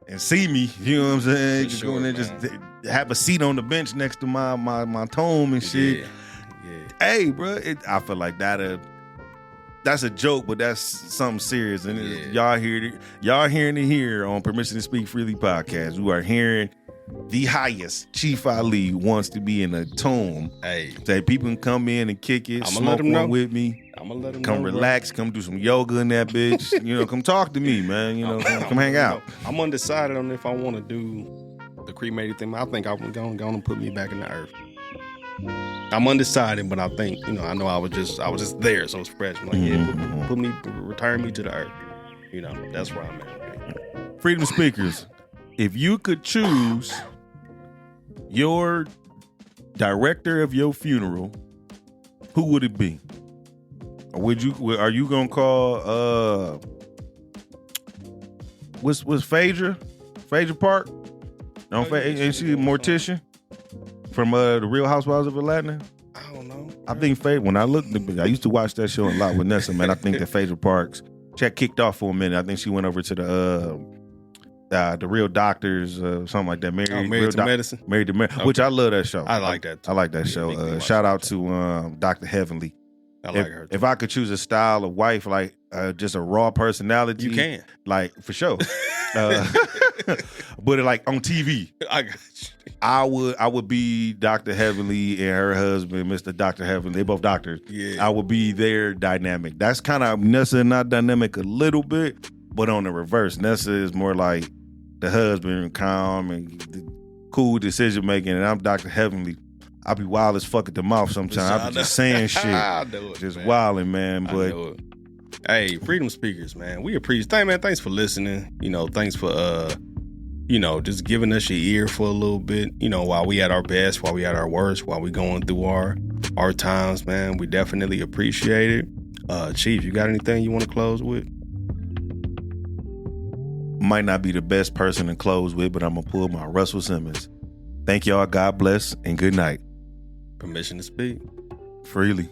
and see me. You know what I'm saying? You can go in there, just have a seat on the bench next to my tomb and shit. Yeah. Hey, bro, I feel like that's a joke, but that's something serious. And y'all hearing it here on Permission to Speak Freely podcast. We are hearing the highest Chief Ali wants to be in a tomb. Hey, say people can come in and kick it, I'ma smoke let 'em know. one with me. I'm gonna let him come relax, come do some yoga in that bitch. You know, come talk to me, man. You know, come hang out. I'm undecided on if I want to do the cremated thing. I think I'm gonna put me back in the earth. I'm undecided, but I think, I know I was just there, so it's fresh. I'm like, return me to the earth. That's where I'm at. Freedom speakers, if you could choose your director of your funeral, who would it be? Or are you gonna call what's Phaedra Park? Ain't she a mortician from the Real Housewives of Atlanta? I don't know. I think when I I used to watch that show a lot with Nessa, man. I think that Phaedra Parks, she had kicked off for a minute. I think she went over to the Real Doctors, something like that. Married to Medicine. Married to Medicine, which I love that show. I like that too. I like that show. Shout out to Dr. Heavenly. I like her too. If I could choose a style of wife, like just a raw personality, you can, like for sure. But like on TV, I got you. I would be Dr. Heavenly and her husband, Mr. Dr. Heavenly. They both doctors. Yeah. I would be their dynamic. That's kind of Nessa not dynamic a little bit, but on the reverse. Nessa is more like the husband, calm and cool decision making, and I'm Dr. Heavenly. I be wild as fuck at the mouth sometimes. I be just saying shit. I know it, just man. wilding, man. But I know it. Hey, freedom speakers, man. We appreciate. Thanks for listening. Thanks for just giving us your ear for a little bit. While we at our best, while we at our worst, while we going through our times, man. We definitely appreciate it. Chief, you got anything you want to close with? Might not be the best person to close with, but I'm gonna pull my Russell Simmons. Thank y'all. God bless and good night. Permission to speak freely.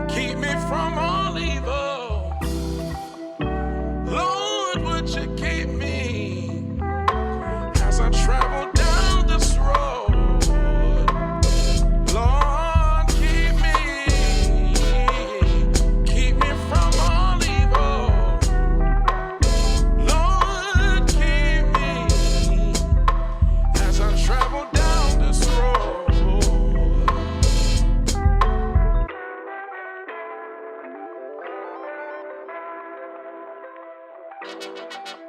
Keep me from all evil. Lord, would you keep me as I travel down this road? Lord, keep me from all evil. Lord, keep me as I travel down this road. Thank you.